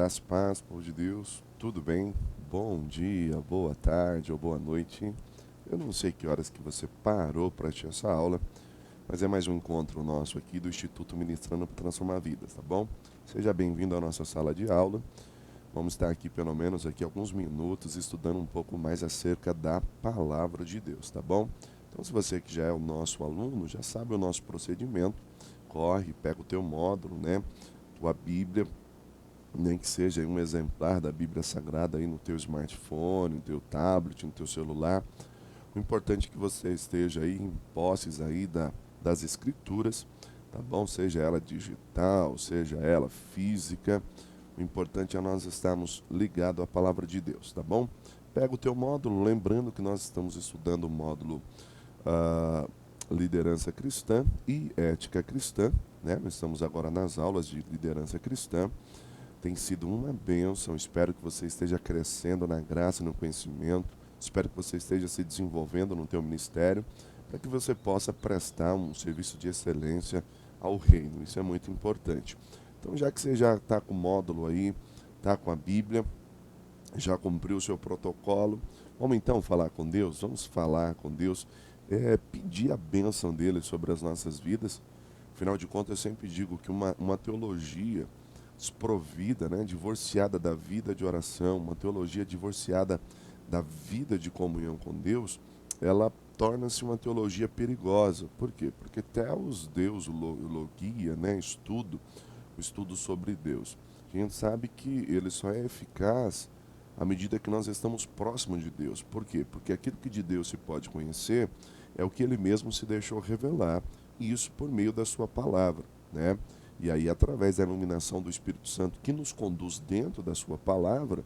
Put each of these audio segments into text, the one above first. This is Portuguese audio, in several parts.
Graça e paz, povo de Deus, tudo bem? Bom dia, boa tarde ou boa noite. Eu não sei que horas que você parou para assistir essa aula, mas é mais um encontro nosso aqui do Instituto Ministrando para Transformar Vidas, tá bom? Seja bem-vindo à nossa sala de aula. Vamos estar aqui pelo menos aqui alguns minutos estudando um pouco mais acerca da palavra de Deus, tá bom? Então, se você que já é o nosso aluno, já sabe o nosso procedimento, corre, pega o teu módulo, né? Tua Bíblia, nem que seja um exemplar da Bíblia Sagrada aí no teu smartphone, no teu tablet, no teu celular. O importante é que você esteja aí em posses aí das escrituras, tá bom? Seja ela digital, seja ela física. O importante é nós estarmos ligados à palavra de Deus, tá bom? Pega o teu módulo, lembrando que nós estamos estudando o módulo ah, Liderança Cristã e Ética Cristã, né? Nós estamos agora nas aulas de Liderança Cristã. Tem sido uma bênção. Espero que você esteja crescendo na graça e no conhecimento. Espero que você esteja se desenvolvendo no teu ministério para que você possa prestar um serviço de excelência ao reino. Isso é muito importante. Então, já que você já está com o módulo aí, está com a Bíblia, já cumpriu o seu protocolo, vamos então falar com Deus? Vamos falar com Deus, pedir a bênção dele sobre as nossas vidas. Afinal de contas, eu sempre digo que uma teologia desprovida, né, divorciada da vida de oração, uma teologia divorciada da vida de comunhão com Deus, ela torna-se uma teologia perigosa. Por quê? Porque Theos, Deus, logia, né, o estudo sobre Deus. A gente sabe que ele só é eficaz à medida que nós estamos próximos de Deus. Por quê? Porque aquilo que de Deus se pode conhecer é o que ele mesmo se deixou revelar, e isso por meio da sua palavra, né? E aí, através da iluminação do Espírito Santo, que nos conduz dentro da sua palavra,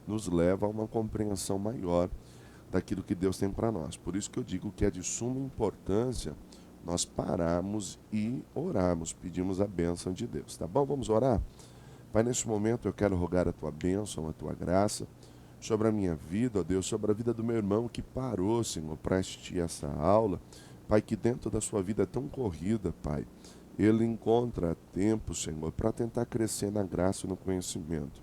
nos leva a uma compreensão maior daquilo que Deus tem para nós. Por isso que eu digo que é de suma importância nós pararmos e orarmos, pedimos a bênção de Deus, tá bom? Vamos orar? Pai, neste momento eu quero rogar a tua bênção, a tua graça sobre a minha vida, ó Deus, sobre a vida do meu irmão que parou, Senhor, para assistir essa aula. Pai, que dentro da sua vida tão corrida, Pai, ele encontra tempo, Senhor, para tentar crescer na graça e no conhecimento.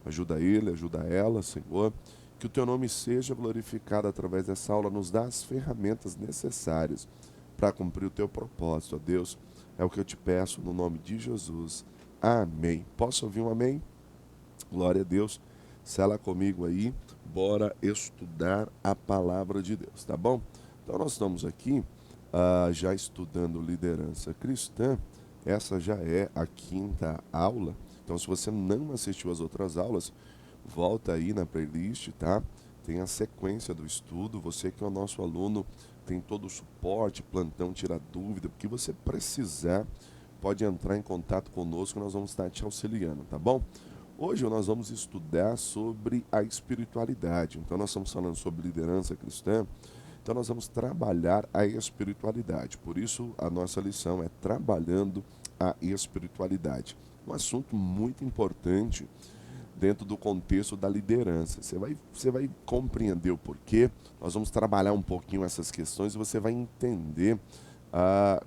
Ajuda ele, ajuda ela, Senhor. Que o teu nome seja glorificado através dessa aula. Nos dá as ferramentas necessárias para cumprir o teu propósito, ó Deus. É o que eu te peço no nome de Jesus. Amém. Posso ouvir um amém? Glória a Deus. Sela comigo aí. Bora estudar a palavra de Deus, tá bom? Então nós estamos aqui já estudando liderança cristã. Essa já é a quinta aula. Então, se você não assistiu as outras aulas, volta aí na playlist, tá? Tem a sequência do estudo. Você que é o nosso aluno, tem todo o suporte, plantão, tira dúvida. O que você precisar, pode entrar em contato conosco, nós vamos estar te auxiliando, tá bom? Hoje nós vamos estudar sobre a espiritualidade. Então, nós estamos falando sobre liderança cristã. Então, nós vamos trabalhar a espiritualidade. Por isso, a nossa lição é trabalhando a espiritualidade. Um assunto muito importante dentro do contexto da liderança. Você vai compreender o porquê. Nós vamos trabalhar um pouquinho essas questões e você vai entender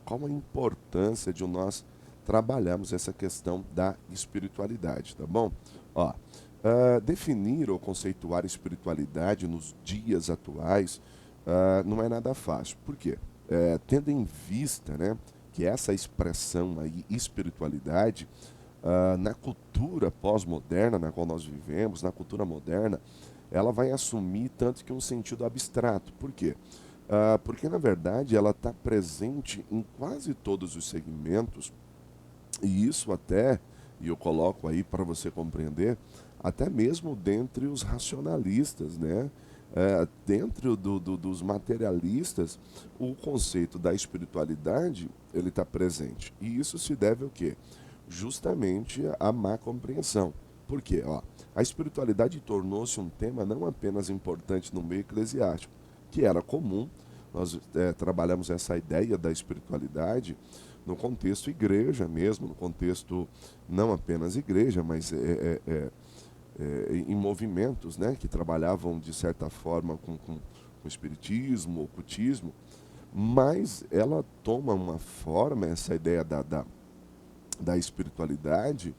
qual a importância de nós trabalharmos essa questão da espiritualidade, tá bom? Ó, definir ou conceituar espiritualidade nos dias atuais não é nada fácil. Por quê? Tendo em vista, né, que essa expressão aí, espiritualidade, na cultura pós-moderna na qual nós vivemos, na cultura moderna, ela vai assumir tanto que um sentido abstrato. Por quê? Porque, na verdade, ela está presente em quase todos os segmentos, e isso até, e eu coloco aí para você compreender, até mesmo dentre os racionalistas, né? Dentro dos materialistas, o conceito da espiritualidade ele está presente. E isso se deve ao quê? Justamente à má compreensão. Por quê? Ó, a espiritualidade tornou-se um tema não apenas importante no meio eclesiástico, que era comum. Nós trabalhamos essa ideia da espiritualidade no contexto igreja mesmo, no contexto não apenas igreja, mas em movimentos, né, que trabalhavam de certa forma com espiritismo, ocultismo, mas ela toma uma forma, essa ideia da espiritualidade,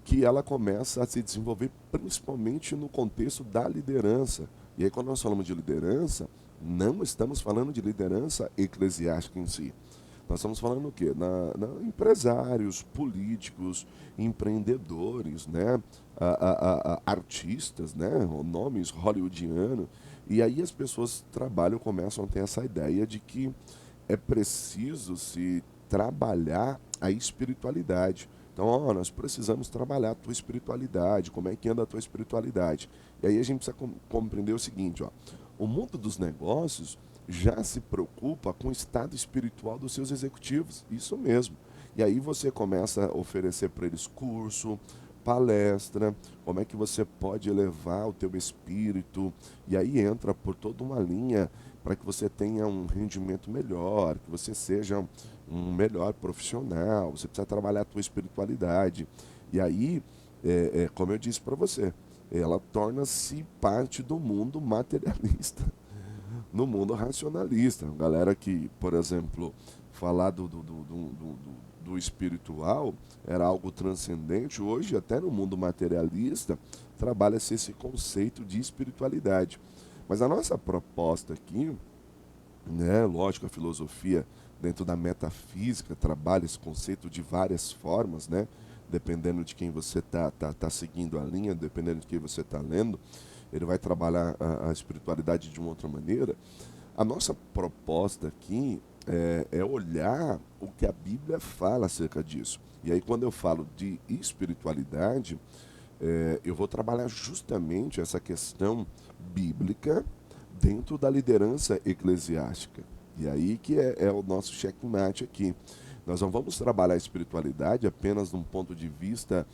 que ela começa a se desenvolver principalmente no contexto da liderança. E aí, quando nós falamos de liderança, não estamos falando de liderança eclesiástica em si. Nós estamos falando o quê? Empresários, políticos, empreendedores, né? Artistas, né? Nomes hollywoodianos. E aí as pessoas trabalham, começam a ter essa ideia de que é preciso se trabalhar a espiritualidade. Então, ó, nós precisamos trabalhar a tua espiritualidade, como é que anda a tua espiritualidade. E aí a gente precisa compreender o seguinte, ó, o mundo dos negócios já se preocupa com o estado espiritual dos seus executivos, isso mesmo. E aí você começa a oferecer para eles curso, palestra, como é que você pode elevar o teu espírito, e aí entra por toda uma linha para que você tenha um rendimento melhor, que você seja um melhor profissional, você precisa trabalhar a tua espiritualidade. E aí, como eu disse para você, ela torna-se parte do mundo materialista, no mundo racionalista. Galera que, por exemplo, falar do espiritual era algo transcendente, hoje até no mundo materialista trabalha-se esse conceito de espiritualidade. Mas a nossa proposta aqui, né, lógico, a filosofia dentro da metafísica trabalha esse conceito de várias formas, né, dependendo de quem você tá seguindo a linha, dependendo de quem você está lendo, ele vai trabalhar a espiritualidade de uma outra maneira. A nossa proposta aqui é olhar o que a Bíblia fala acerca disso. E aí, quando eu falo de espiritualidade, eu vou trabalhar justamente essa questão bíblica dentro da liderança eclesiástica. E aí que é o nosso checkmate aqui. Nós não vamos trabalhar a espiritualidade apenas de um ponto de vista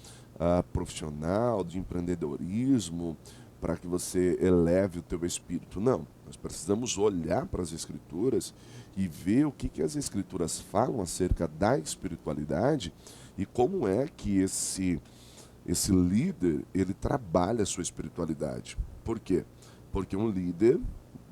profissional, de empreendedorismo, para que você eleve o teu espírito. Não, nós precisamos olhar para as Escrituras e ver o que as Escrituras falam acerca da espiritualidade e como é que esse líder, ele trabalha a sua espiritualidade. Por quê? Porque um líder,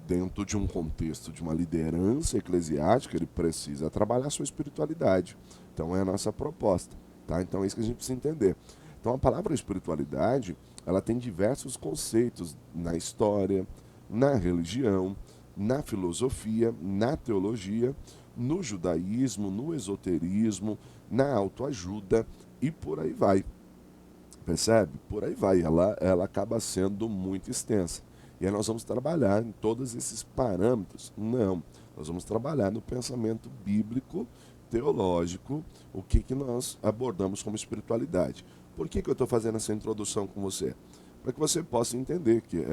dentro de um contexto de uma liderança eclesiástica, ele precisa trabalhar a sua espiritualidade. Então é a nossa proposta, tá? Então é isso que a gente precisa entender. Então a palavra espiritualidade, ela tem diversos conceitos na história, na religião, na filosofia, na teologia, no judaísmo, no esoterismo, na autoajuda e por aí vai. Percebe? Por aí vai. Ela acaba sendo muito extensa. E aí nós vamos trabalhar em todos esses parâmetros? Não. Nós vamos trabalhar no pensamento bíblico, teológico, o que nós abordamos como espiritualidade. Por que eu estou fazendo essa introdução com você? Para que você possa entender que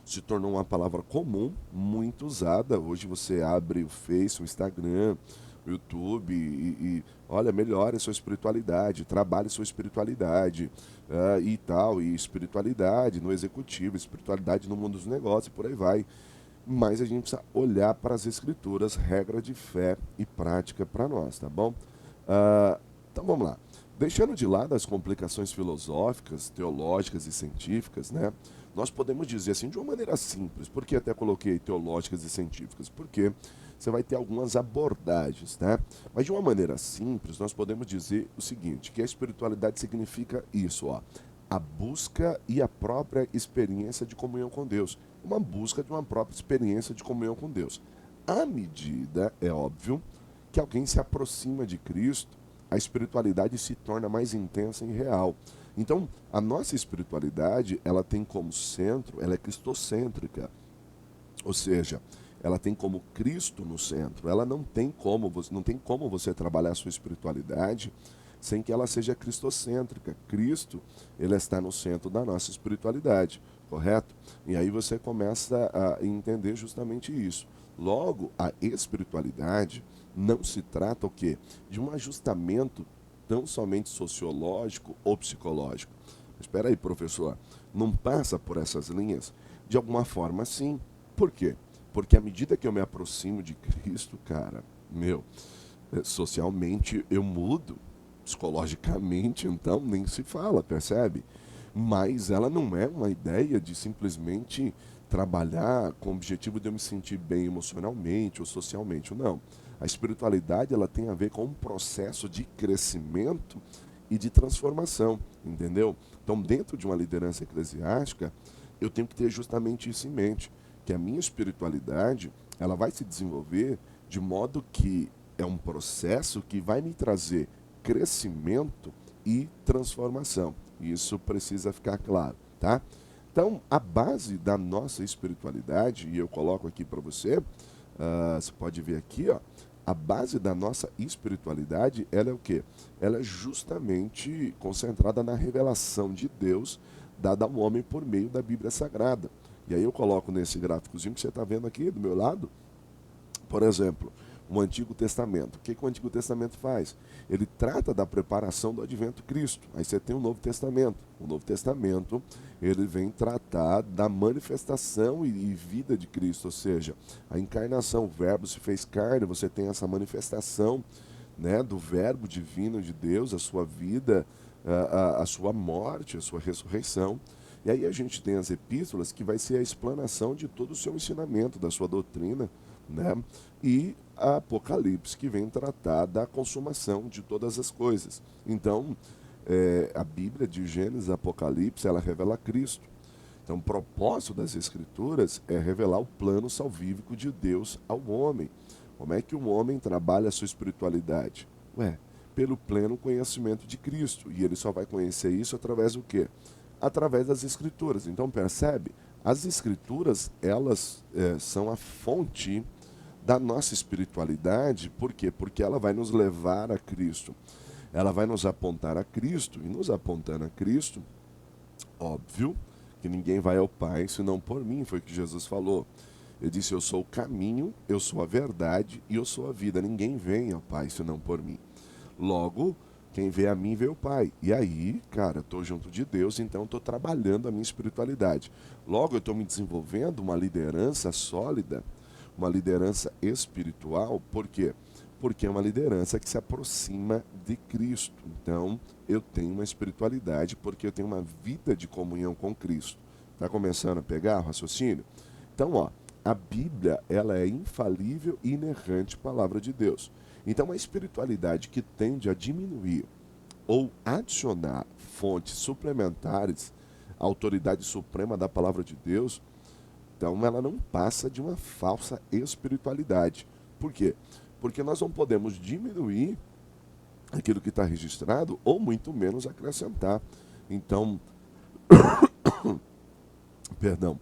se tornou uma palavra comum, muito usada. Hoje você abre o Face, o Instagram, o YouTube olha, melhore a sua espiritualidade, trabalhe sua espiritualidade e tal, e espiritualidade no executivo, espiritualidade no mundo dos negócios, e por aí vai. Mas a gente precisa olhar para as escrituras, regra de fé e prática para nós, tá bom? Então vamos lá. Deixando de lado as complicações filosóficas, teológicas e científicas, né? Nós podemos dizer assim de uma maneira simples, por que até coloquei teológicas e científicas? Porque você vai ter algumas abordagens, né? Mas de uma maneira simples, nós podemos dizer o seguinte, que a espiritualidade significa isso, ó, a busca e a própria experiência de comunhão com Deus. Uma busca de uma própria experiência de comunhão com Deus. À medida, é óbvio, que alguém se aproxima de Cristo, a espiritualidade se torna mais intensa e real. Então, a nossa espiritualidade, ela tem como centro, ela é cristocêntrica. Ou seja, ela tem como Cristo no centro. Ela não tem como você trabalhar a sua espiritualidade sem que ela seja cristocêntrica. Cristo, ele está no centro da nossa espiritualidade, correto? E aí você começa a entender justamente isso. Logo, a espiritualidade não se trata o quê? De um ajustamento tão somente sociológico ou psicológico. Mas espera aí, professor, não passa por essas linhas? De alguma forma, sim. Por quê? Porque à medida que eu me aproximo de Cristo, cara, socialmente eu mudo, psicologicamente, então, nem se fala, percebe? Mas ela não é uma ideia de simplesmente trabalhar com o objetivo de eu me sentir bem emocionalmente ou socialmente, não. A espiritualidade, ela tem a ver com um processo de crescimento e de transformação, entendeu? Então, dentro de uma liderança eclesiástica, eu tenho que ter justamente isso em mente, que a minha espiritualidade, ela vai se desenvolver de modo que é um processo que vai me trazer crescimento e transformação. Isso precisa ficar claro, tá? Então, a base da nossa espiritualidade, e eu coloco aqui para você, você pode ver aqui, ó, a base da nossa espiritualidade, ela é o quê? Ela é justamente concentrada na revelação de Deus dada ao homem por meio da Bíblia Sagrada. E aí eu coloco nesse gráficozinho que você está vendo aqui do meu lado, por exemplo, o Antigo Testamento. O que o Antigo Testamento faz? Ele trata da preparação do advento Cristo. Aí você tem o Novo Testamento. O Novo Testamento, ele vem tratar da manifestação e vida de Cristo, ou seja, a encarnação, o verbo se fez carne, você tem essa manifestação, né, do verbo divino de Deus, a sua vida, a sua morte, a sua ressurreição. E aí a gente tem as epístolas, que vai ser a explanação de todo o seu ensinamento, da sua doutrina, né? E a Apocalipse, que vem tratar da consumação de todas as coisas. Então, a Bíblia de Gênesis e Apocalipse, ela revela Cristo. Então, o propósito das Escrituras é revelar o plano salvífico de Deus ao homem. Como é que um homem trabalha a sua espiritualidade? Pelo pleno conhecimento de Cristo. E ele só vai conhecer isso através do quê? Através das Escrituras. Então, percebe? As Escrituras, elas são a fonte da nossa espiritualidade. Por quê? Porque ela vai nos levar a Cristo. Ela vai nos apontar a Cristo. E nos apontando a Cristo, óbvio que ninguém vai ao Pai senão por mim, foi o que Jesus falou. Ele disse, eu sou o caminho, eu sou a verdade e eu sou a vida. Ninguém vem ao Pai senão por mim. Logo, quem vê a mim vê o Pai. E aí, cara, eu estou junto de Deus, então estou trabalhando a minha espiritualidade. Logo, eu estou me desenvolvendo uma liderança sólida, uma liderança espiritual. Por quê? Porque é uma liderança que se aproxima de Cristo. Então, eu tenho uma espiritualidade porque eu tenho uma vida de comunhão com Cristo. Está começando a pegar o raciocínio? Então, ó, a Bíblia, ela é infalível e inerrante palavra de Deus. Então, a espiritualidade que tende a diminuir ou adicionar fontes suplementares à autoridade suprema da palavra de Deus, então ela não passa de uma falsa espiritualidade. Por quê? Porque nós não podemos diminuir aquilo que está registrado ou muito menos acrescentar. Então, perdão,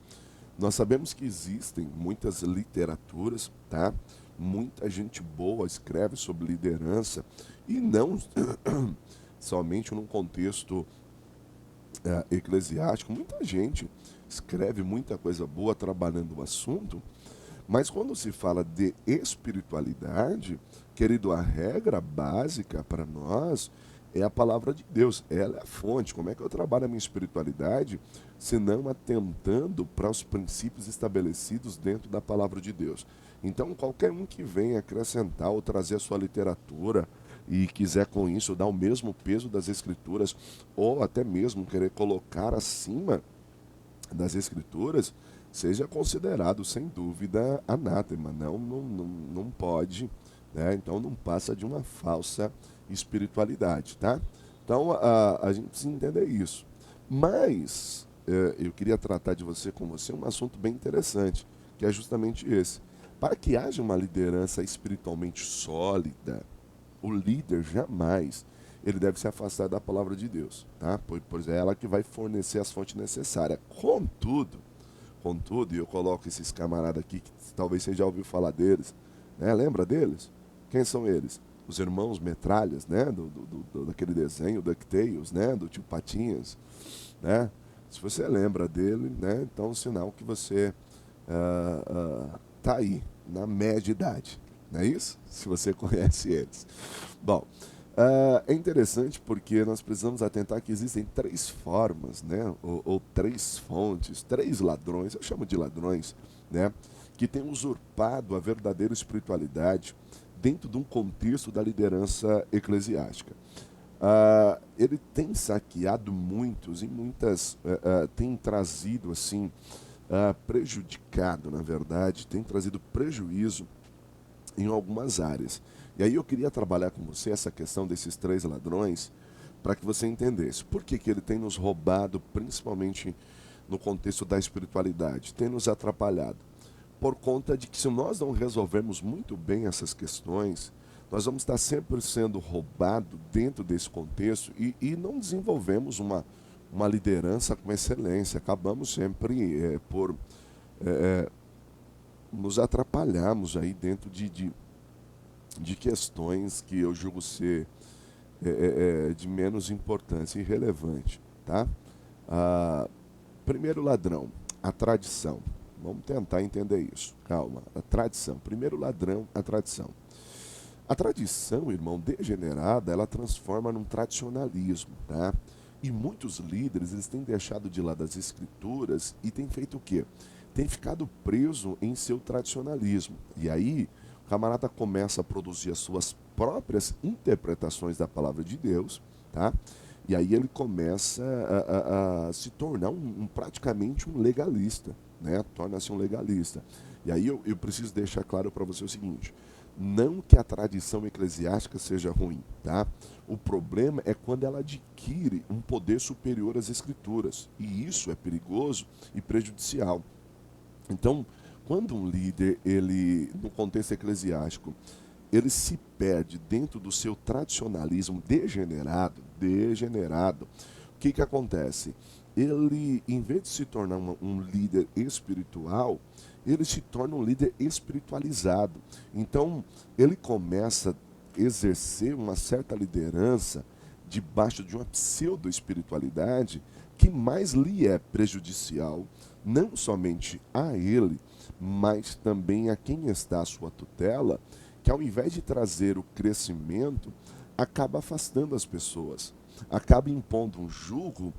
nós sabemos que existem muitas literaturas, tá? Muita gente boa escreve sobre liderança e não somente num contexto eclesiástico. Muita gente escreve muita coisa boa trabalhando o assunto, mas quando se fala de espiritualidade, querido, a regra básica para nós é a palavra de Deus. Ela é a fonte. Como é que eu trabalho a minha espiritualidade se não atentando para os princípios estabelecidos dentro da palavra de Deus? Então, qualquer um que venha acrescentar ou trazer a sua literatura e quiser com isso dar o mesmo peso das Escrituras, ou até mesmo querer colocar acima das Escrituras, seja considerado, sem dúvida, anátema. Não pode, né? Então não passa de uma falsa espiritualidade, tá? Então a gente precisa entender isso. Mas eu queria tratar de você com você um assunto bem interessante, que é justamente esse. Para que haja uma liderança espiritualmente sólida, o líder jamais ele deve se afastar da palavra de Deus, tá? Pois é ela que vai fornecer as fontes necessárias. Contudo, e eu coloco esses camaradas aqui, que talvez você já ouviu falar deles, né? Lembra deles? Quem são eles? Os irmãos Metralhas, né? Daquele desenho, DuckTales, né? Do tio Patinhas, né? Se você lembra dele, né? Então é um sinal que você tá aí, na média idade, não é isso? Se você conhece eles. Bom, é interessante porque nós precisamos atentar que existem três formas, né? Ou três fontes, três ladrões, eu chamo de ladrões, né? Que têm usurpado a verdadeira espiritualidade dentro de um contexto da liderança eclesiástica. Ele tem saqueado muitos e muitas, tem trazido assim, prejudicado, na verdade, tem trazido prejuízo em algumas áreas. E aí eu queria trabalhar com você essa questão desses três ladrões, para que você entendesse. Por que ele tem nos roubado, principalmente no contexto da espiritualidade? Tem nos atrapalhado. Por conta de que se nós não resolvermos muito bem essas questões, nós vamos estar sempre sendo roubados dentro desse contexto e não desenvolvemos uma liderança com excelência. Acabamos sempre por nos atrapalharmos aí dentro de questões que eu julgo ser de menos importância e relevante. Tá? Primeiro ladrão, a tradição. Vamos tentar entender isso. Calma. A tradição. Primeiro ladrão, a tradição. A tradição, irmão, degenerada, ela transforma num tradicionalismo, tá? E muitos líderes, eles têm deixado de lado as escrituras e têm feito o quê? Tem ficado preso em seu tradicionalismo. E aí, o camarada começa a produzir as suas próprias interpretações da palavra de Deus, tá? E aí ele começa a se tornar praticamente um legalista, né? Torna-se um legalista. E aí eu preciso deixar claro para você o seguinte: não que a tradição eclesiástica seja ruim, tá? O problema é quando ela adquire um poder superior às escrituras. E isso é perigoso e prejudicial. Então, quando um líder, ele, no contexto eclesiástico, ele se perde dentro do seu tradicionalismo degenerado, o que acontece? Ele, em vez de se tornar um líder espiritual, ele se torna um líder espiritualizado. Então, ele começa a exercer uma certa liderança debaixo de uma pseudo-espiritualidade que mais lhe é prejudicial, não somente a ele, mas também a quem está à sua tutela, que ao invés de trazer o crescimento, acaba afastando as pessoas, acaba impondo um jugo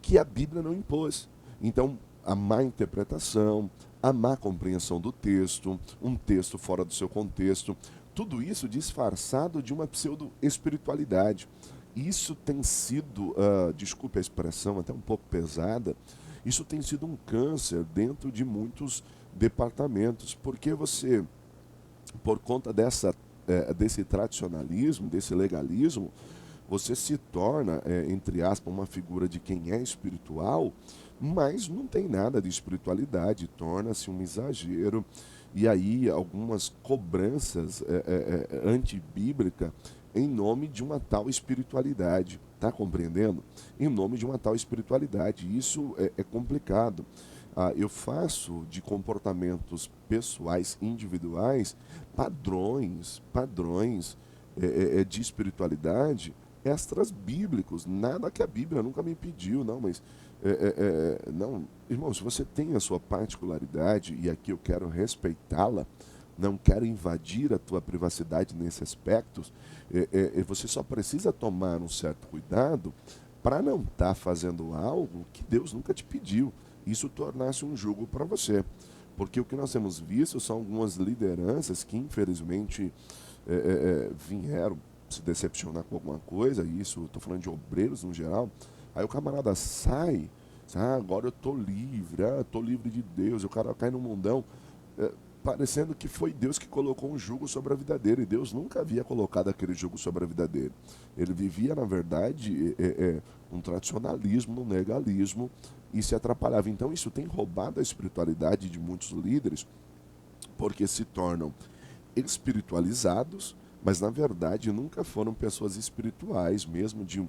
que a Bíblia não impôs. Então, a má interpretação, a má compreensão do texto, um texto fora do seu contexto, tudo isso disfarçado de uma pseudo-espiritualidade. Isso tem sido, desculpe a expressão, até um pouco pesada, isso tem sido um câncer dentro de muitos departamentos, porque você, por conta desse tradicionalismo, desse legalismo, você se torna, entre aspas, uma figura de quem é espiritual, mas não tem nada de espiritualidade, torna-se um exagero. E aí algumas cobranças antibíblicas em nome de uma tal espiritualidade. Está compreendendo? Em nome de uma tal espiritualidade. Isso é complicado. Eu faço de comportamentos pessoais, individuais, padrões de espiritualidade extras bíblicos, nada que a Bíblia nunca me pediu, não, mas não, irmão, se você tem a sua particularidade e aqui eu quero respeitá-la, não quero invadir a tua privacidade nesse aspecto, você só precisa tomar um certo cuidado para não estar fazendo algo que Deus nunca te pediu. Isso tornasse um jugo para você. Porque o que nós temos visto são algumas lideranças que, infelizmente, vieram se decepcionar com alguma coisa, e isso, estou falando de obreiros no geral, aí o camarada sai, agora eu estou livre de Deus, o cara cai no mundão, parecendo que foi Deus que colocou um jugo sobre a vida dele, e Deus nunca havia colocado aquele jugo sobre a vida dele. Ele vivia, na verdade, um tradicionalismo, um legalismo, e se atrapalhava. Então isso tem roubado a espiritualidade de muitos líderes, porque se tornam espiritualizados, mas na verdade nunca foram pessoas espirituais, mesmo de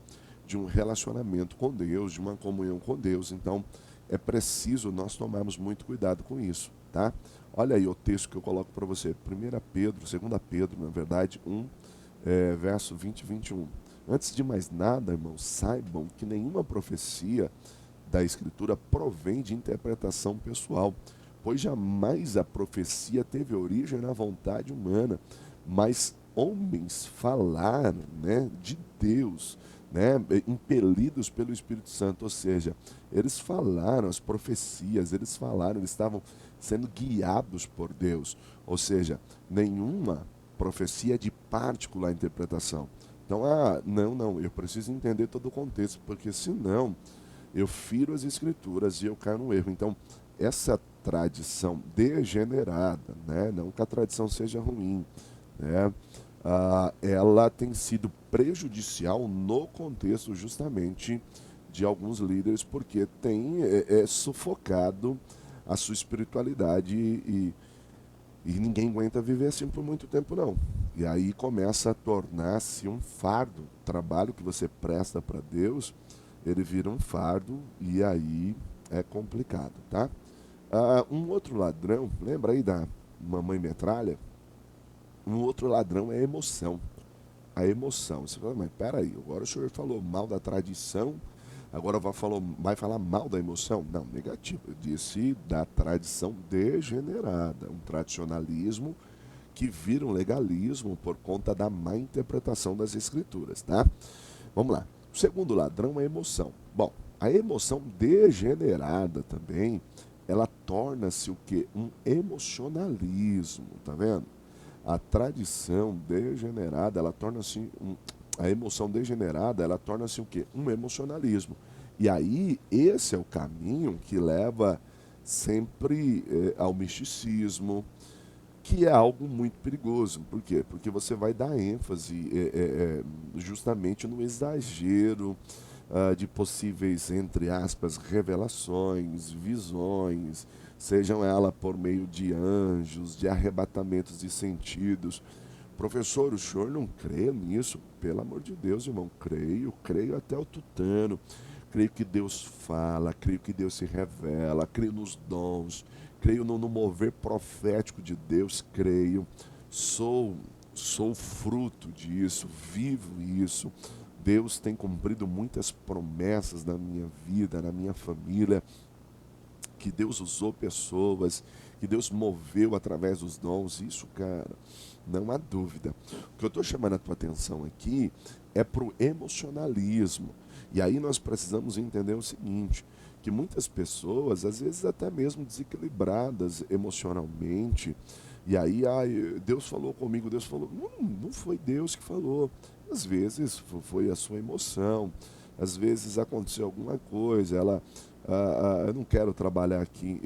um relacionamento com Deus, de uma comunhão com Deus. Então é preciso nós tomarmos muito cuidado com isso, tá? Olha aí o texto que eu coloco para você, 1 Pedro, 2 Pedro, na verdade, 1, verso 20 e 21. Antes de mais nada, irmãos, saibam que nenhuma profecia da Escritura provém de interpretação pessoal, pois jamais a profecia teve origem na vontade humana, mas homens falaram, né, de Deus, né, impelidos pelo Espírito Santo, ou seja, eles falaram as profecias, eles estavam sendo guiados por Deus, ou seja, nenhuma profecia de particular interpretação. Então, não, eu preciso entender todo o contexto, porque senão eu firo as escrituras e eu caio no erro. Então, essa tradição degenerada, né, não que a tradição seja ruim, né, ela tem sido prejudicial no contexto justamente de alguns líderes, porque tem sufocado a sua espiritualidade e ninguém aguenta viver assim por muito tempo, não. E aí começa a tornar-se um fardo. O trabalho que você presta para Deus, ele vira um fardo e aí é complicado, tá? Um outro ladrão, lembra aí da Mamãe Metralha? Um outro ladrão é a emoção. A emoção. Você fala, mas peraí, agora o senhor falou mal da tradição, agora vai falar mal da emoção? Não, negativo. Eu disse da tradição degenerada, um tradicionalismo que vira um legalismo por conta da má interpretação das escrituras, tá? Vamos lá. O segundo ladrão é a emoção. Bom, a emoção degenerada também, ela torna-se o quê? Um emocionalismo, tá vendo? A tradição degenerada, ela torna-se a emoção degenerada, ela torna-se o quê? Um emocionalismo. E aí, esse é o caminho que leva sempre ao misticismo, que é algo muito perigoso. Por quê? Porque você vai dar ênfase justamente no exagero de possíveis, entre aspas, revelações, visões, sejam elas por meio de anjos, de arrebatamentos de sentidos. Professor, o senhor não crê nisso? Pelo amor de Deus, irmão, creio até o tutano. Creio que Deus fala, creio que Deus se revela, creio nos dons, creio no mover profético de Deus, creio. Sou, sou fruto disso, vivo isso. Deus tem cumprido muitas promessas na minha vida, na minha família, que Deus usou pessoas, que Deus moveu através dos dons. Isso, cara, não há dúvida. O que eu estou chamando a tua atenção aqui é para o emocionalismo. E aí nós precisamos entender o seguinte, que muitas pessoas, às vezes até mesmo desequilibradas emocionalmente, e aí, Deus falou comigo, Deus falou. Não foi Deus que falou. Às vezes foi a sua emoção, às vezes aconteceu alguma coisa, eu não quero trabalhar aqui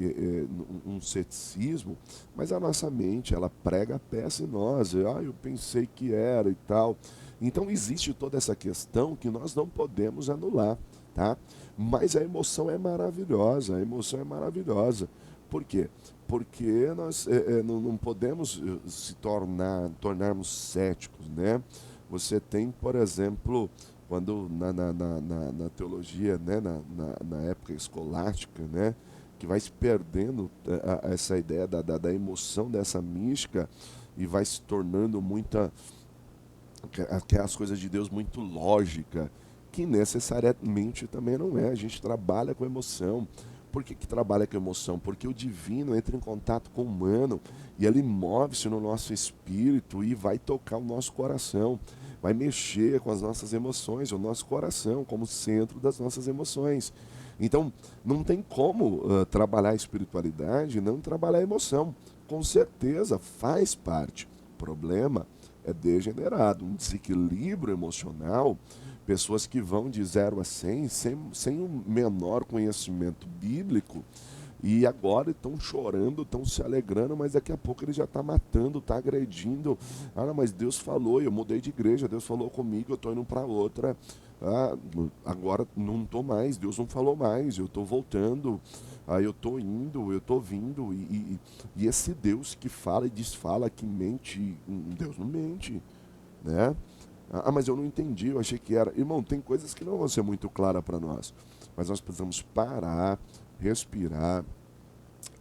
um ceticismo, mas a nossa mente, ela prega a peça em nós. Eu pensei que era e tal. Então existe toda essa questão que nós não podemos anular, tá? Mas a emoção é maravilhosa, a emoção é maravilhosa. Por quê? Porque nós não podemos tornarmos céticos, né? Você tem, por exemplo, quando na teologia, né, na época escolástica, né, que vai se perdendo essa ideia da emoção dessa mística e vai se tornando aquelas coisas de Deus muito lógica, que necessariamente também não é. A gente trabalha com emoção. Por que trabalha com emoção? Porque o divino entra em contato com o humano e ele move-se no nosso espírito e vai tocar o nosso coração, vai mexer com as nossas emoções, o nosso coração como centro das nossas emoções. Então, não tem como trabalhar a espiritualidade e não trabalhar a emoção. Com certeza faz parte. O problema é degenerado, um desequilíbrio emocional, pessoas que vão de 0 a 100 sem o menor conhecimento bíblico e agora estão chorando, estão se alegrando, mas daqui a pouco ele já está matando, está agredindo. Não, mas Deus falou, eu mudei de igreja, Deus falou comigo, eu estou indo para outra. Agora não estou mais, Deus não falou mais, eu estou voltando, eu estou indo, eu estou vindo. E esse Deus que fala e desfala, que mente, Deus não mente, né? Mas eu não entendi, eu achei que era. Irmão, tem coisas que não vão ser muito claras para nós, mas nós precisamos parar, respirar,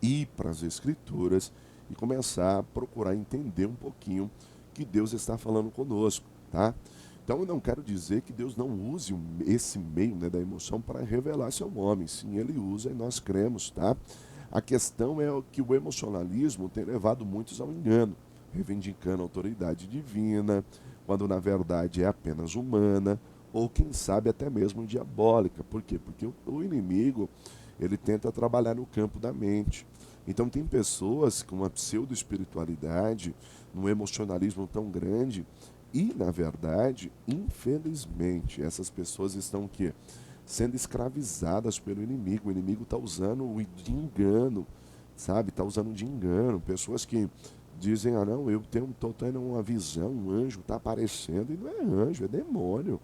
ir para as Escrituras e começar a procurar entender um pouquinho que Deus está falando conosco, tá? Então eu não quero dizer que Deus não use esse meio, né, da emoção para revelar seu nome. Sim, Ele usa e nós cremos, tá? A questão é que o emocionalismo tem levado muitos ao engano, reivindicando a autoridade divina, quando na verdade é apenas humana, ou quem sabe até mesmo diabólica. Por quê? Porque o inimigo, ele tenta trabalhar no campo da mente. Então tem pessoas com uma pseudo-espiritualidade, num emocionalismo tão grande, e na verdade, infelizmente, essas pessoas estão o quê? Sendo escravizadas pelo inimigo. O inimigo está usando de engano, sabe? Está usando de engano. Pessoas que dizem, ah não, estou tendo uma visão, um anjo está aparecendo, e não é anjo, é demônio.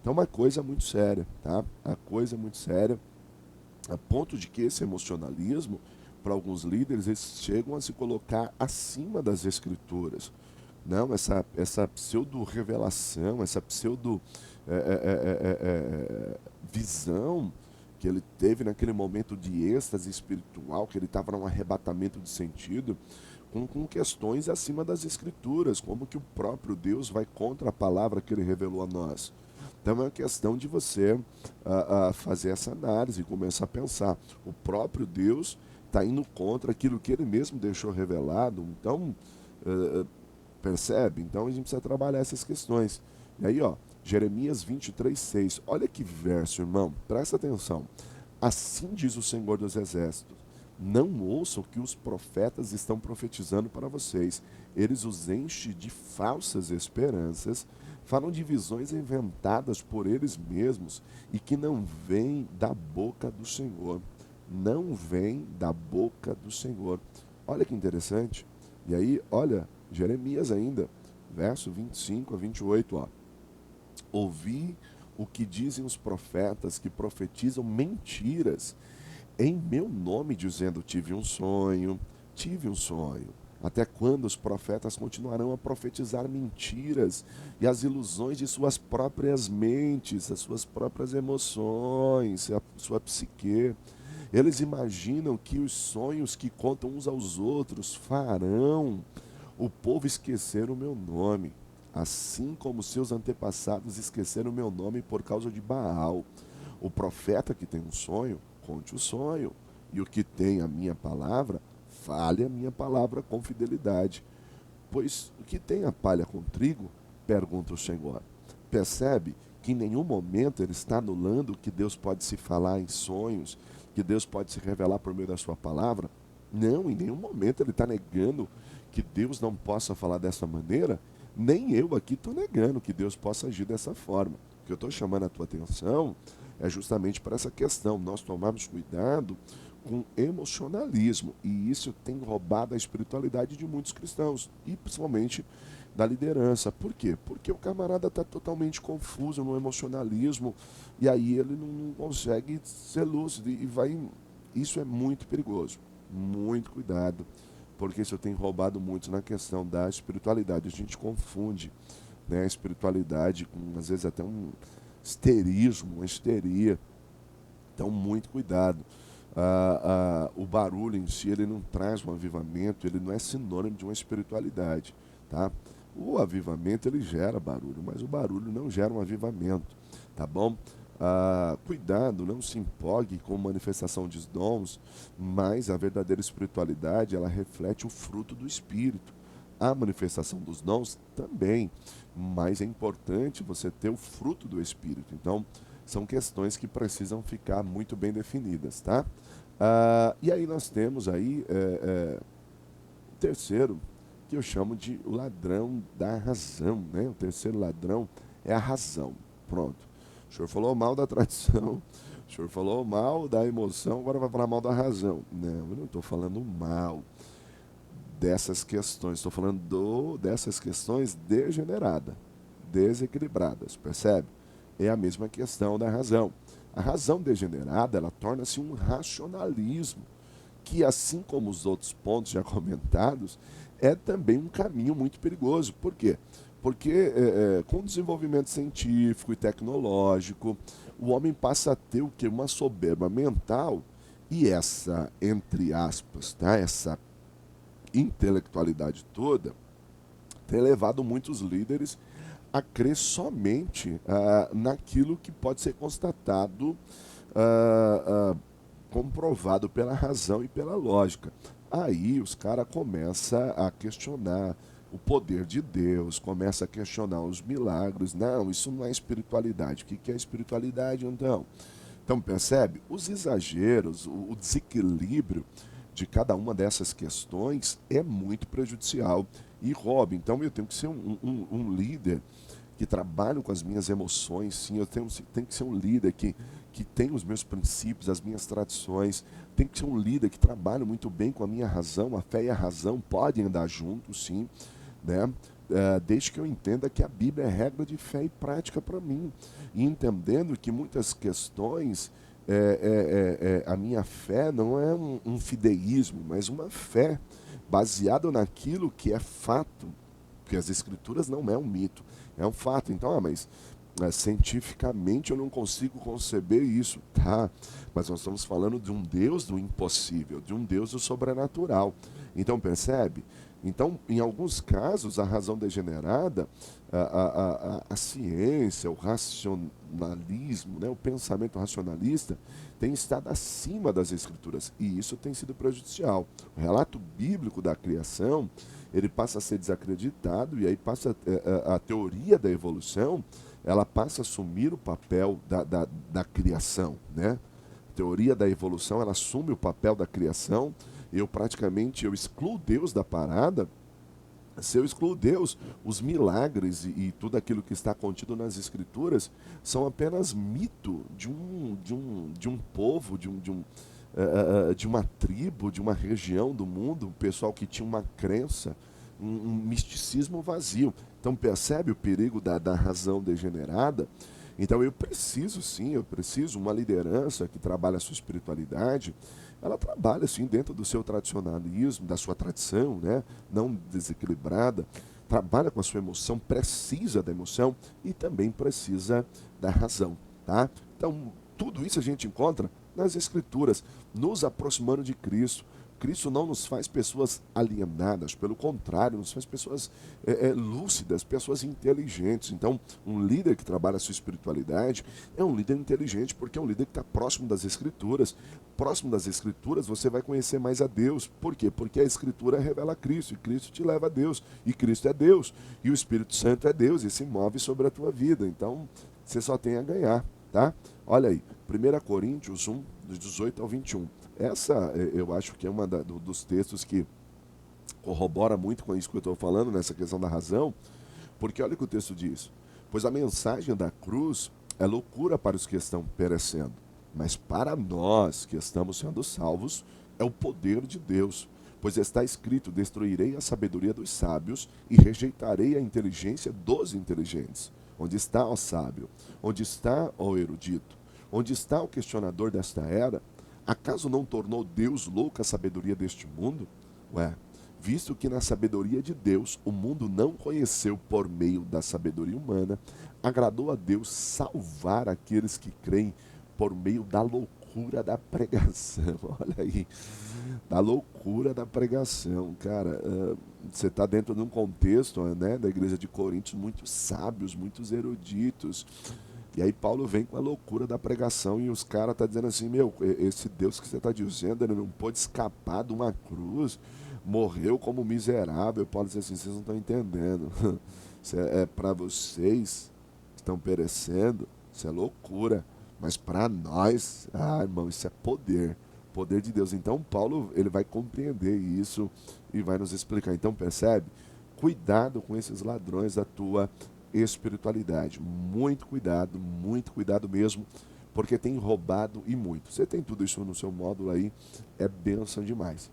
Então uma coisa muito séria, tá? A coisa é muito séria, a ponto de que esse emocionalismo, para alguns líderes, eles chegam a se colocar acima das escrituras. Não, essa pseudo-revelação, essa pseudo-visão que ele teve naquele momento de êxtase espiritual, que ele estava num arrebatamento de sentido, com questões acima das escrituras, como que o próprio Deus vai contra a palavra que ele revelou a nós. Então é uma questão de você fazer essa análise e começar a pensar. O próprio Deus está indo contra aquilo que ele mesmo deixou revelado. Então, percebe? Então a gente precisa trabalhar essas questões. E aí, ó, Jeremias 23:6. Olha que verso, irmão. Presta atenção. Assim diz o Senhor dos Exércitos: não ouçam o que os profetas estão profetizando para vocês. Eles os enchem de falsas esperanças, falam de visões inventadas por eles mesmos e que não vêm da boca do Senhor. Não vêm da boca do Senhor. Olha que interessante. E aí, olha, Jeremias ainda, verso 25 a 28, ó. Ouvi o que dizem os profetas que profetizam mentiras em meu nome, dizendo: tive um sonho, tive um sonho. Até quando os profetas continuarão a profetizar mentiras e as ilusões de suas próprias mentes, as suas próprias emoções, a sua psique? Eles imaginam que os sonhos que contam uns aos outros farão o povo esquecer o meu nome, assim como seus antepassados esqueceram o meu nome por causa de Baal. O profeta que tem um sonho, conte o sonho, e o que tem a minha palavra, fale a minha palavra com fidelidade. Pois o que tem a palha com trigo, pergunta o Senhor. Percebe que em nenhum momento ele está anulando que Deus pode se falar em sonhos, que Deus pode se revelar por meio da sua palavra? Não, em nenhum momento ele está negando que Deus não possa falar dessa maneira, nem eu aqui estou negando que Deus possa agir dessa forma. O que eu estou chamando a tua atenção é justamente para essa questão, nós tomarmos cuidado com emocionalismo, e isso tem roubado a espiritualidade de muitos cristãos, e principalmente da liderança. Por quê? Porque o camarada está totalmente confuso no emocionalismo, e aí ele não consegue ser lúcido, e vai... Isso é muito perigoso, muito cuidado, porque isso tem roubado muito na questão da espiritualidade. A gente confunde, né, a espiritualidade com, às vezes, até um histerismo, uma histeria. Então, muito cuidado. O barulho em si, ele não traz um avivamento, ele não é sinônimo de uma espiritualidade, tá? O avivamento, ele gera barulho, mas o barulho não gera um avivamento, tá bom? Cuidado, não se empolgue com manifestação de dons, mas a verdadeira espiritualidade, ela reflete o fruto do Espírito. A manifestação dos dons também, mas é importante você ter o fruto do Espírito. Então, são questões que precisam ficar muito bem definidas, tá? E aí nós temos aí o terceiro, que eu chamo de o ladrão da razão, né? O terceiro ladrão é a razão. Pronto. O senhor falou mal da tradição, o senhor falou mal da emoção, agora vai falar mal da razão. Não, eu não estou falando mal dessas questões, estou falando dessas questões degeneradas, desequilibradas, percebe? É a mesma questão da razão. A razão degenerada, ela torna-se um racionalismo, que assim como os outros pontos já comentados, é também um caminho muito perigoso. Por quê? Porque com o desenvolvimento científico e tecnológico, o homem passa a ter o quê? Uma soberba mental, e essa, entre aspas, tá? Essa intelectualidade toda tem levado muitos líderes a crer somente naquilo que pode ser constatado, comprovado pela razão e pela lógica. Aí os caras começam a questionar o poder de Deus, começa a questionar os milagres. Não, isso não é espiritualidade. O que é espiritualidade, então? Então, percebe? Os exageros, o desequilíbrio de cada uma dessas questões é muito prejudicial e rouba. Então, eu tenho que ser um líder que trabalham com as minhas emoções, sim, tenho que ser um líder que tem os meus princípios, as minhas tradições, tem que ser um líder que trabalha muito bem com a minha razão, a fé e a razão podem andar juntos, sim, né? Desde que eu entenda que a Bíblia é regra de fé e prática para mim, e entendendo que muitas questões, a minha fé não é um fideísmo, mas uma fé baseada naquilo que é fato, porque as escrituras não é um mito, é um fato. Então, mas cientificamente eu não consigo conceber isso, tá? Mas nós estamos falando de um Deus do impossível, de um Deus do sobrenatural. Então, percebe? Então, em alguns casos, a razão degenerada, a ciência, o racionalismo, né, o pensamento racionalista, tem estado acima das escrituras, e isso tem sido prejudicial. O relato bíblico da criação, ele passa a ser desacreditado, e aí passa a teoria da evolução, ela passa a assumir o papel da criação, né? A teoria da evolução, ela assume o papel da criação. Eu excluo Deus da parada. Se eu excluo Deus, os milagres e tudo aquilo que está contido nas Escrituras são apenas mito de um povo, de uma tribo, de uma região do mundo, um pessoal que tinha uma crença, um misticismo vazio. Então percebe o perigo da razão degenerada? Então eu preciso sim, eu preciso uma liderança que trabalha a sua espiritualidade, ela trabalha assim dentro do seu tradicionalismo, da sua tradição, né? Não desequilibrada, trabalha com a sua emoção, precisa da emoção e também precisa da razão, tá? Então, tudo isso a gente encontra nas Escrituras, nos aproximando de Cristo. Cristo não nos faz pessoas alienadas, pelo contrário, nos faz pessoas lúcidas, pessoas inteligentes. Então, um líder que trabalha a sua espiritualidade é um líder inteligente, porque é um líder que está próximo das Escrituras. Próximo das Escrituras, você vai conhecer mais a Deus. Por quê? Porque a Escritura revela Cristo, e Cristo te leva a Deus, e Cristo é Deus, e o Espírito Santo é Deus, e se move sobre a tua vida. Então, você só tem a ganhar, tá? Olha aí, 1 Coríntios 1, dos 18 ao 21. Essa, eu acho que é uma dos textos que corrobora muito com isso que eu estou falando, nessa questão da razão, porque olha o que o texto diz. Pois a mensagem da cruz é loucura para os que estão perecendo, mas para nós que estamos sendo salvos, é o poder de Deus. Pois está escrito, destruirei a sabedoria dos sábios e rejeitarei a inteligência dos inteligentes. Onde está o sábio? Onde está o erudito? Onde está o questionador desta era? Acaso não tornou Deus louca a sabedoria deste mundo? Ué, visto que na sabedoria de Deus o mundo não conheceu por meio da sabedoria humana, agradou a Deus salvar aqueles que creem por meio da loucura da pregação. Olha aí, da loucura da pregação. Cara, você está dentro de um contexto, né, da igreja de Coríntios, muitos sábios, muitos eruditos. E aí Paulo vem com a loucura da pregação e os caras estão dizendo assim, meu, esse Deus que você está dizendo, ele não pode escapar de uma cruz, morreu como miserável. Paulo diz assim, vocês não estão entendendo. Isso é para vocês que estão perecendo, isso é loucura. Mas para nós, irmão, isso é poder. Poder de Deus. Então Paulo, ele vai compreender isso e vai nos explicar. Então percebe? Cuidado com esses ladrões da tua espiritualidade. Muito cuidado mesmo, porque tem roubado e muito. Você tem tudo isso no seu módulo aí, é bênção demais.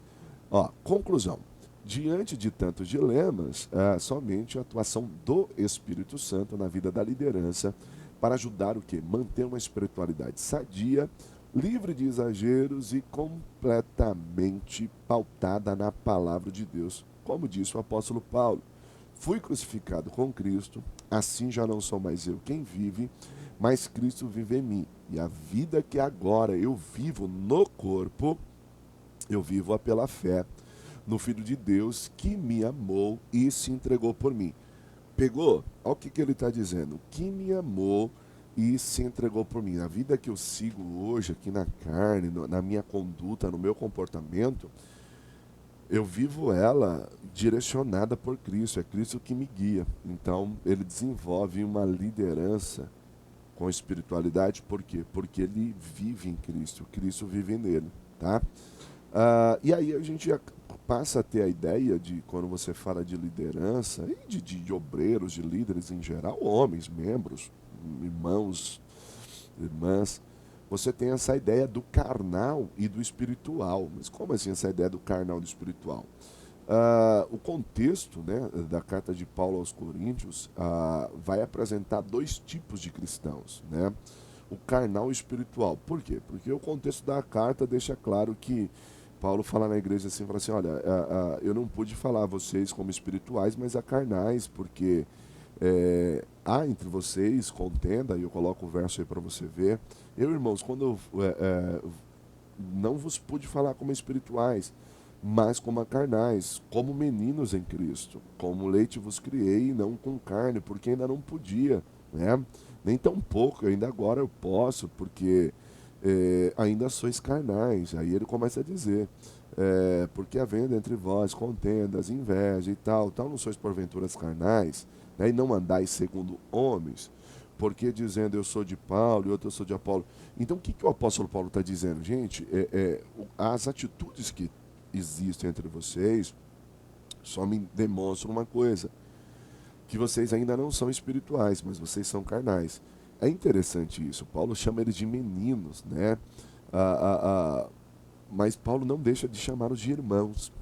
Ó, conclusão. Diante de tantos dilemas, somente a atuação do Espírito Santo na vida da liderança para ajudar o quê? Manter uma espiritualidade sadia, livre de exageros e completamente pautada na palavra de Deus. Como disse o apóstolo Paulo, fui crucificado com Cristo, assim já não sou mais eu quem vive, mas Cristo vive em mim. E a vida que agora eu vivo no corpo, eu vivo-a pela fé no Filho de Deus que me amou e se entregou por mim. Pegou? Olha o que ele está dizendo. Que me amou e se entregou por mim. A vida que eu sigo hoje aqui na carne, na minha conduta, no meu comportamento, eu vivo ela direcionada por Cristo, é Cristo que me guia. Então, ele desenvolve uma liderança com espiritualidade, por quê? Porque ele vive em Cristo, Cristo vive nele, tá? E aí a gente passa a ter a ideia de, quando você fala de liderança, e de obreiros, de líderes em geral, homens, membros, irmãos, irmãs, você tem essa ideia do carnal e do espiritual. Mas como assim essa ideia do carnal e do espiritual? O contexto, né, da carta de Paulo aos Coríntios vai apresentar dois tipos de cristãos, né? O carnal e o espiritual. Por quê? Porque o contexto da carta deixa claro que Paulo fala na igreja assim, fala assim, olha, eu não pude falar a vocês como espirituais, mas a carnais, porque há entre vocês contenda, e eu coloco o verso aí para você ver. Eu, irmãos, quando eu não vos pude falar como espirituais, mas como a carnais, como meninos em Cristo. Como leite vos criei, não com carne, porque ainda não podia, né? Nem tão pouco, ainda agora eu posso, porque ainda sois carnais. Aí ele começa a dizer, porque havendo entre vós contendas, inveja e tal, não sois porventuras carnais, né? E não andais segundo homens, porque dizendo eu sou de Paulo e outro eu sou de Apolo. Então o que, que o apóstolo Paulo está dizendo? Gente, as atitudes que existem entre vocês só me demonstram uma coisa, que vocês ainda não são espirituais, mas vocês são carnais. É interessante isso. Paulo chama eles de meninos, né? Mas Paulo não deixa de chamá-los de irmãos.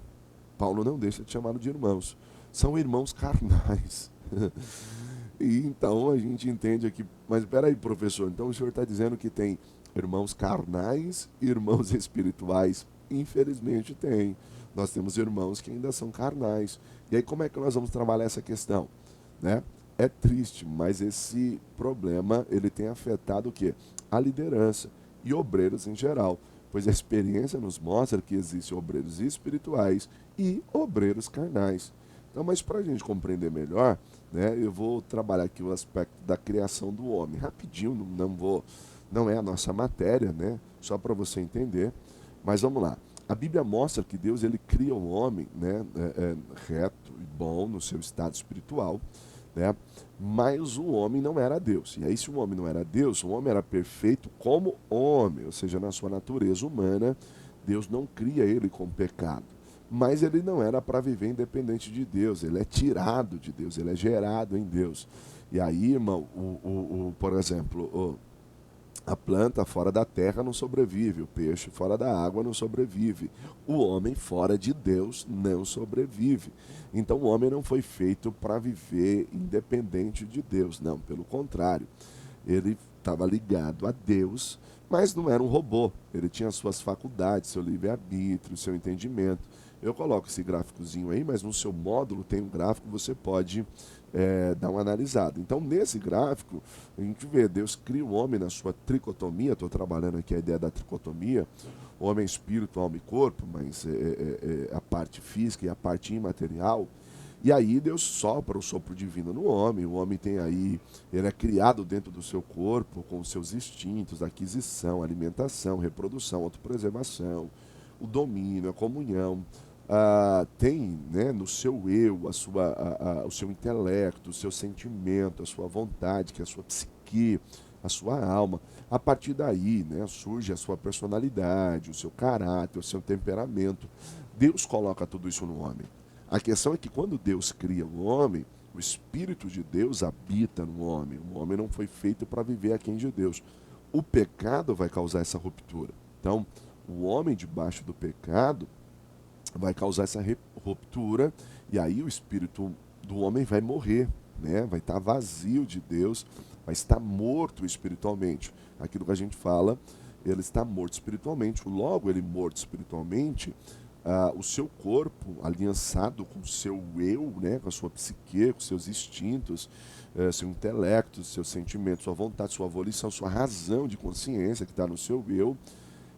Paulo não deixa de chamá-los de irmãos. São irmãos carnais. E então a gente entende aqui, mas peraí, professor, então o senhor está dizendo que tem irmãos carnais e irmãos espirituais? Infelizmente tem. Nós temos irmãos que ainda são carnais. E aí como é que nós vamos trabalhar essa questão? Né? É triste, mas esse problema ele tem afetado o quê? A liderança e obreiros em geral. Pois a experiência nos mostra que existem obreiros espirituais e obreiros carnais. Então, mas para a gente compreender melhor, né, eu vou trabalhar aqui o aspecto da criação do homem. Rapidinho, não é a nossa matéria, né? Só para você entender. Mas vamos lá. A Bíblia mostra que Deus ele cria o homem, né, reto e bom no seu estado espiritual, né? Mas o homem não era Deus. E aí, se o homem não era Deus, o homem era perfeito como homem, ou seja, na sua natureza humana, Deus não cria ele com pecado. Mas ele não era para viver independente de Deus, ele é tirado de Deus, ele é gerado em Deus. E aí, irmão, por exemplo, a planta fora da terra não sobrevive, o peixe fora da água não sobrevive, o homem fora de Deus não sobrevive. Então o homem não foi feito para viver independente de Deus, não, pelo contrário. Ele estava ligado a Deus, mas não era um robô. Ele tinha suas faculdades, seu livre-arbítrio, seu entendimento. Eu coloco esse gráficozinho aí, mas no seu módulo tem um gráfico, você pode dar uma analisada. Então, nesse gráfico, a gente vê, Deus cria o homem na sua tricotomia, estou trabalhando aqui a ideia da tricotomia, homem, espírito, alma e corpo, mas a parte física e a parte imaterial. E aí Deus sopra o sopro divino no homem, o homem tem aí, ele é criado dentro do seu corpo, com os seus instintos, aquisição, alimentação, reprodução, autopreservação, o domínio, a comunhão. Tem, né, no seu eu o seu intelecto, o seu sentimento, a sua vontade, que é a sua psique, a sua alma. A partir daí, né, surge a sua personalidade, o seu caráter, o seu temperamento. Deus coloca tudo isso no homem. A questão é que quando Deus cria o homem, o Espírito de Deus habita no homem. O homem não foi feito para viver aquém de Deus. O pecado vai causar essa ruptura. Então, o homem debaixo do pecado vai causar essa ruptura, e aí o espírito do homem vai morrer, né? Vai estar vazio de Deus, vai estar morto espiritualmente. Aquilo que a gente fala, ele está morto espiritualmente. Logo, ele morto espiritualmente, o seu corpo, aliançado com o seu eu, né? Com a sua psique, com seus instintos, seu intelecto, seus sentimentos, sua vontade, sua volição, sua razão de consciência que está no seu eu,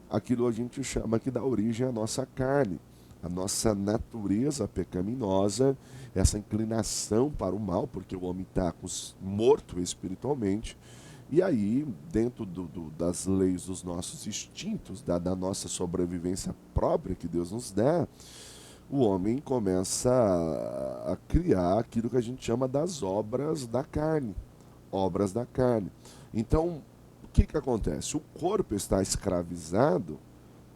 aquilo a gente chama que dá origem à nossa carne. A nossa natureza pecaminosa, essa inclinação para o mal, porque o homem está morto espiritualmente, e aí, dentro das leis dos nossos instintos, da nossa sobrevivência própria que Deus nos dá, o homem começa a criar aquilo que a gente chama das obras da carne. Obras da carne. Então, o que acontece? O corpo está escravizado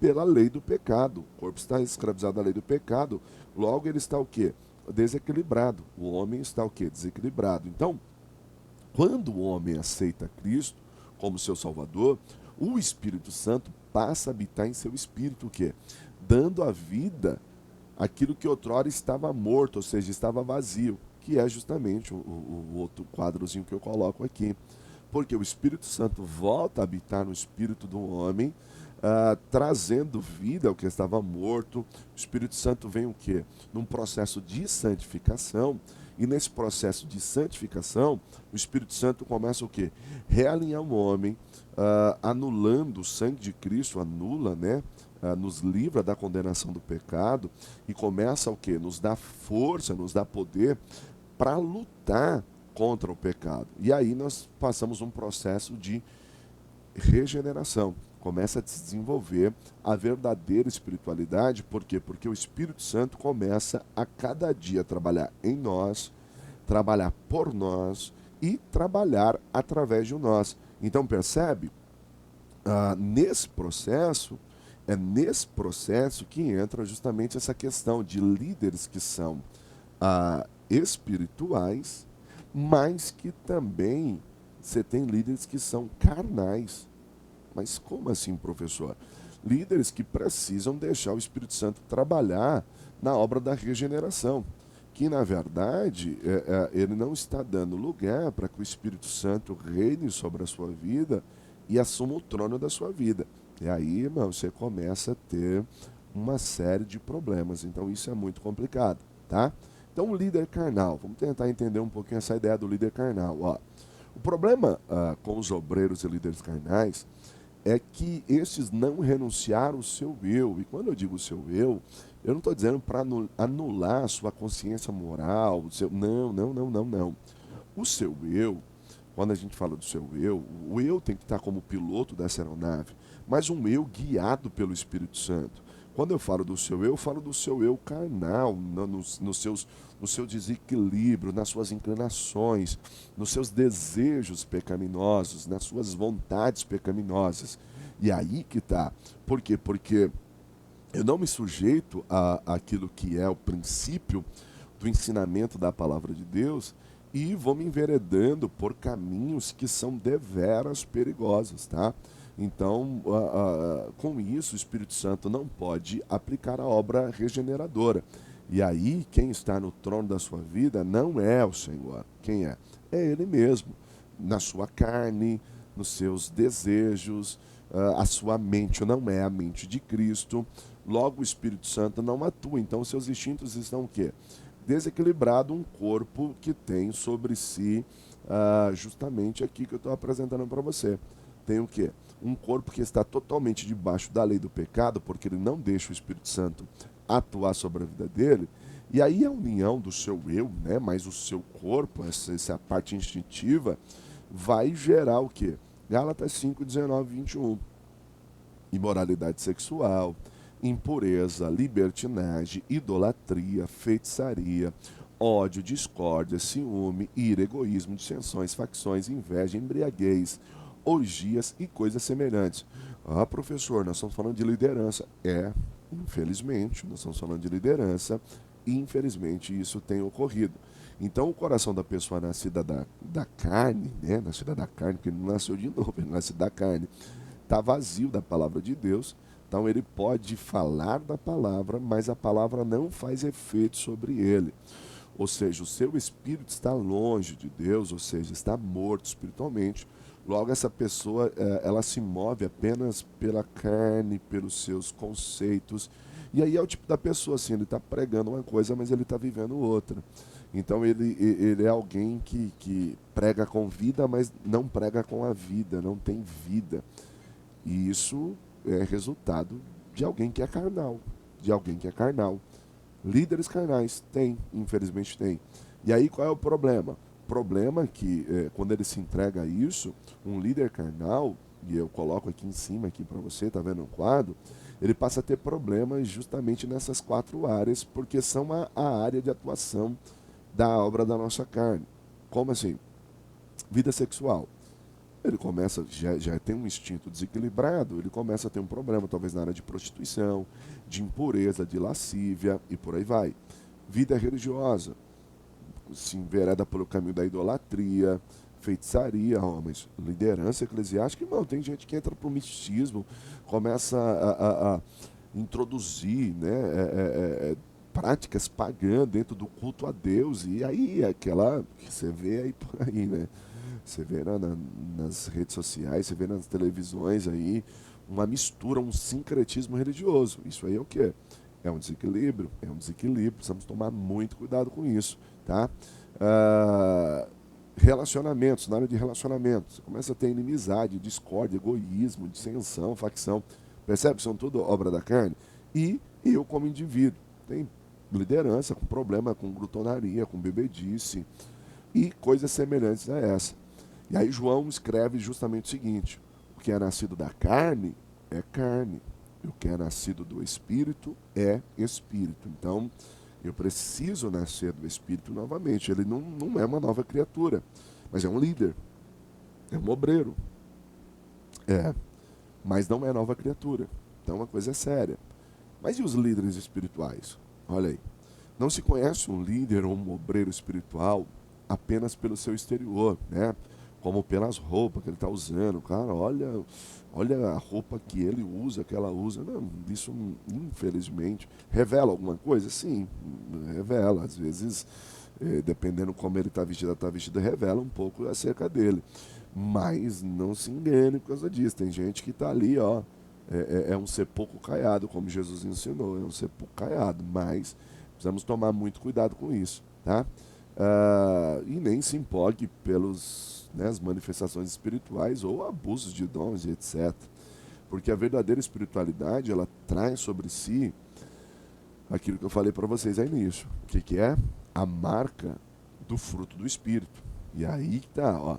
pela lei do pecado. O corpo está escravizado à lei do pecado, logo ele está o quê? Desequilibrado. O homem está o quê? Desequilibrado. Então, quando o homem aceita Cristo como seu Salvador, o Espírito Santo passa a habitar em seu espírito, o quê? Dando a vida àquilo que outrora estava morto, ou seja, estava vazio, que é justamente o outro quadrozinho que eu coloco aqui. Porque o Espírito Santo volta a habitar no espírito do homem, trazendo vida ao que estava morto. O Espírito Santo vem o quê? Num processo de santificação. E nesse processo de santificação, o Espírito Santo começa o quê? Realinhar o homem, anulando o sangue de Cristo, anula, né? Nos livra da condenação do pecado e começa o quê? Nos dá força, nos dá poder para lutar contra o pecado. E aí nós passamos um processo de regeneração. Começa a se desenvolver a verdadeira espiritualidade. Por quê? Porque o Espírito Santo começa a cada dia trabalhar em nós, trabalhar por nós e trabalhar através de nós. Então percebe? Nesse processo, é nesse processo que entra justamente essa questão de líderes que são espirituais, mas que também você tem líderes que são carnais. Mas como assim, professor? Líderes que precisam deixar o Espírito Santo trabalhar na obra da regeneração, que na verdade ele não está dando lugar para que o Espírito Santo reine sobre a sua vida e assuma o trono da sua vida. E aí, irmão, você começa a ter uma série de problemas. Então isso é muito complicado, tá? Então o líder carnal, vamos tentar entender um pouquinho essa ideia do líder carnal. Ó. O problema com os obreiros e líderes carnais é que estes não renunciaram o seu eu. E quando eu digo o seu eu não estou dizendo para anular a sua consciência moral. Não, não, não, não, não. O seu eu, quando a gente fala do seu eu, o eu tem que estar como piloto dessa aeronave, mas um eu guiado pelo Espírito Santo. Quando eu falo do seu eu carnal, no seu desequilíbrio, nas suas inclinações, nos seus desejos pecaminosos, nas suas vontades pecaminosas. E aí que está. Por quê? Porque eu não me sujeito àquilo que é o princípio do ensinamento da palavra de Deus e vou me enveredando por caminhos que são deveras perigosos, tá? Então, com isso, o Espírito Santo não pode aplicar a obra regeneradora. E aí, quem está no trono da sua vida não é o Senhor. Quem é? É Ele mesmo, na sua carne, nos seus desejos. A sua mente não é a mente de Cristo. Logo, o Espírito Santo não atua. Então, os seus instintos estão o quê? Desequilibrado, um corpo que tem sobre si justamente aqui que eu estou apresentando para você. Tem o quê? Um corpo que está totalmente debaixo da lei do pecado, porque ele não deixa o Espírito Santo atuar sobre a vida dele. E aí a união do seu eu, né, mais o seu corpo, essa parte instintiva, vai gerar o quê? Gálatas 5, 19, 21. Imoralidade sexual, impureza, libertinagem, idolatria, feitiçaria, ódio, discórdia, ciúme, ira, egoísmo, dissensões, facções, inveja, embriaguez, orgias e coisas semelhantes. Professor, nós estamos falando de liderança. Infelizmente, nós estamos falando de liderança e infelizmente isso tem ocorrido. Então o coração da pessoa nascida da carne, né? Nascida da carne, porque ele não nasceu de novo, ele nasceu da carne, está vazio da palavra de Deus. Então ele pode falar da palavra, mas a palavra não faz efeito sobre ele. Ou seja, o seu espírito está longe de Deus, ou seja, está morto espiritualmente. Logo, essa pessoa, ela se move apenas pela carne, pelos seus conceitos. E aí é o tipo da pessoa, assim, ele está pregando uma coisa, mas ele está vivendo outra. Então, ele é alguém que prega com vida, mas não prega com a vida, não tem vida. E isso é resultado de alguém que é carnal, de alguém que é carnal. Líderes carnais, infelizmente tem. E aí qual é o problema? O problema é que quando ele se entrega a isso, um líder carnal, e eu coloco aqui em cima aqui para você, tá vendo o quadro, ele passa a ter problemas justamente nessas 4 áreas, porque são a área de atuação da obra da nossa carne. Como assim? Vida sexual. ele começa, já tem um instinto desequilibrado, ele começa a ter um problema, talvez na área de prostituição, de impureza, de lascívia e por aí vai. Vida religiosa, se envereda pelo caminho da idolatria, feitiçaria, homens, liderança eclesiástica, irmão, tem gente que entra pro misticismo, começa a introduzir, né, práticas pagãs dentro do culto a Deus, e aí aquela que você vê aí por aí, né? Você vê nas redes sociais, você vê nas televisões aí, uma mistura, um sincretismo religioso. Isso aí é o quê? É um desequilíbrio, precisamos tomar muito cuidado com isso, tá? Relacionamentos, na área de relacionamentos, você começa a ter inimizade, discórdia, egoísmo, dissensão, facção, percebe? São tudo obra da carne. E eu como indivíduo, tem liderança com problema com glutonaria, com bebedice e coisas semelhantes a essa. E aí João escreve justamente o seguinte: o que é nascido da carne é carne, e o que é nascido do Espírito é Espírito. Então, eu preciso nascer do Espírito novamente. Ele não é uma nova criatura, mas é um líder, é um obreiro. Mas não é nova criatura. Então a coisa é séria. Mas e os líderes espirituais? Olha aí. Não se conhece um líder ou um obreiro espiritual apenas pelo seu exterior, né? Como pelas roupas que ele está usando. Cara, olha a roupa que ele usa, que ela usa. Não, isso, infelizmente, revela alguma coisa? Sim, revela. Às vezes, dependendo como ele está vestido, revela um pouco acerca dele. Mas não se engane por causa disso. Tem gente que está ali, ó, é um sepulcro caiado, como Jesus ensinou, é um sepulcro caiado. Mas precisamos tomar muito cuidado com isso, tá? E nem se empolgue pelas, né, as manifestações espirituais ou abusos de dons e etc. Porque a verdadeira espiritualidade, ela traz sobre si aquilo que eu falei para vocês aí nisso. O que é? A marca do fruto do Espírito. E aí tá, ó.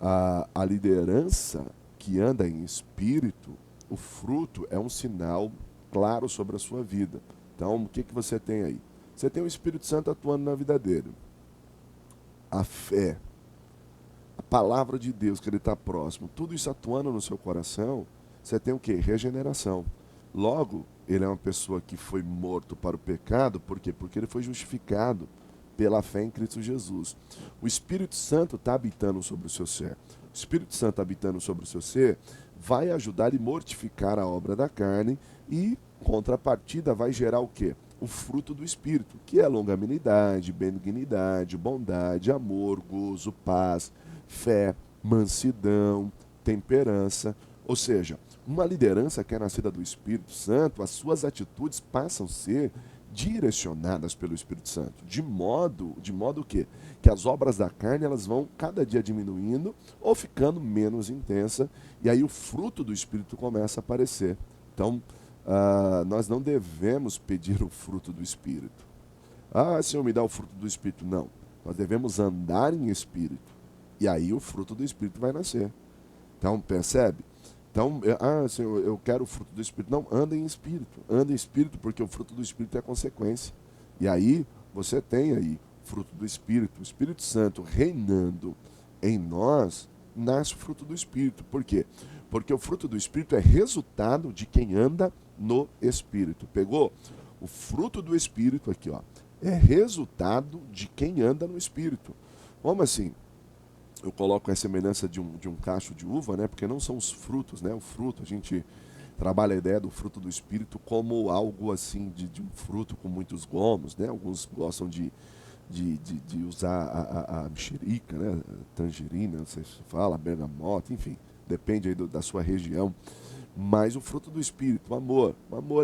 A liderança que anda em espírito, o fruto é um sinal claro sobre a sua vida. Então, o que você tem aí? Você tem o Espírito Santo atuando na vida dele. A fé, a palavra de Deus, que ele está próximo, tudo isso atuando no seu coração, você tem o quê? Regeneração. Logo, ele é uma pessoa que foi morto para o pecado, por quê? Porque ele foi justificado pela fé em Cristo Jesus. O Espírito Santo está habitando sobre o seu ser. O Espírito Santo habitando sobre o seu ser vai ajudar e mortificar a obra da carne e, contrapartida, vai gerar o quê? O fruto do Espírito, que é longanimidade, benignidade, bondade, amor, gozo, paz, fé, mansidão, temperança. Ou seja, uma liderança que é nascida do Espírito Santo, as suas atitudes passam a ser direcionadas pelo Espírito Santo, de modo o quê? Que as obras da carne elas vão cada dia diminuindo ou ficando menos intensa, e aí o fruto do Espírito começa a aparecer. Então, nós não devemos pedir o fruto do Espírito. Senhor, me dá o fruto do Espírito. Não. Nós devemos andar em Espírito. E aí o fruto do Espírito vai nascer. Então, percebe? Então, Senhor, eu quero o fruto do Espírito. Não, anda em Espírito. Anda em Espírito, porque o fruto do Espírito é a consequência. E aí, você tem aí o fruto do Espírito. O Espírito Santo reinando em nós, nasce o fruto do Espírito. Por quê? Porque o fruto do Espírito é resultado de quem anda no Espírito. Pegou? O fruto do Espírito aqui, ó, é resultado de quem anda no Espírito. Como assim? Eu coloco a semelhança de um cacho de uva, né? Porque não são os frutos, né? O fruto, a gente trabalha a ideia do fruto do Espírito como algo assim, de um fruto com muitos gomos, né? Alguns gostam de usar a mexerica, né? Tangerina, não sei se fala, bergamota, enfim, depende aí da sua região. Mas o fruto do Espírito, o amor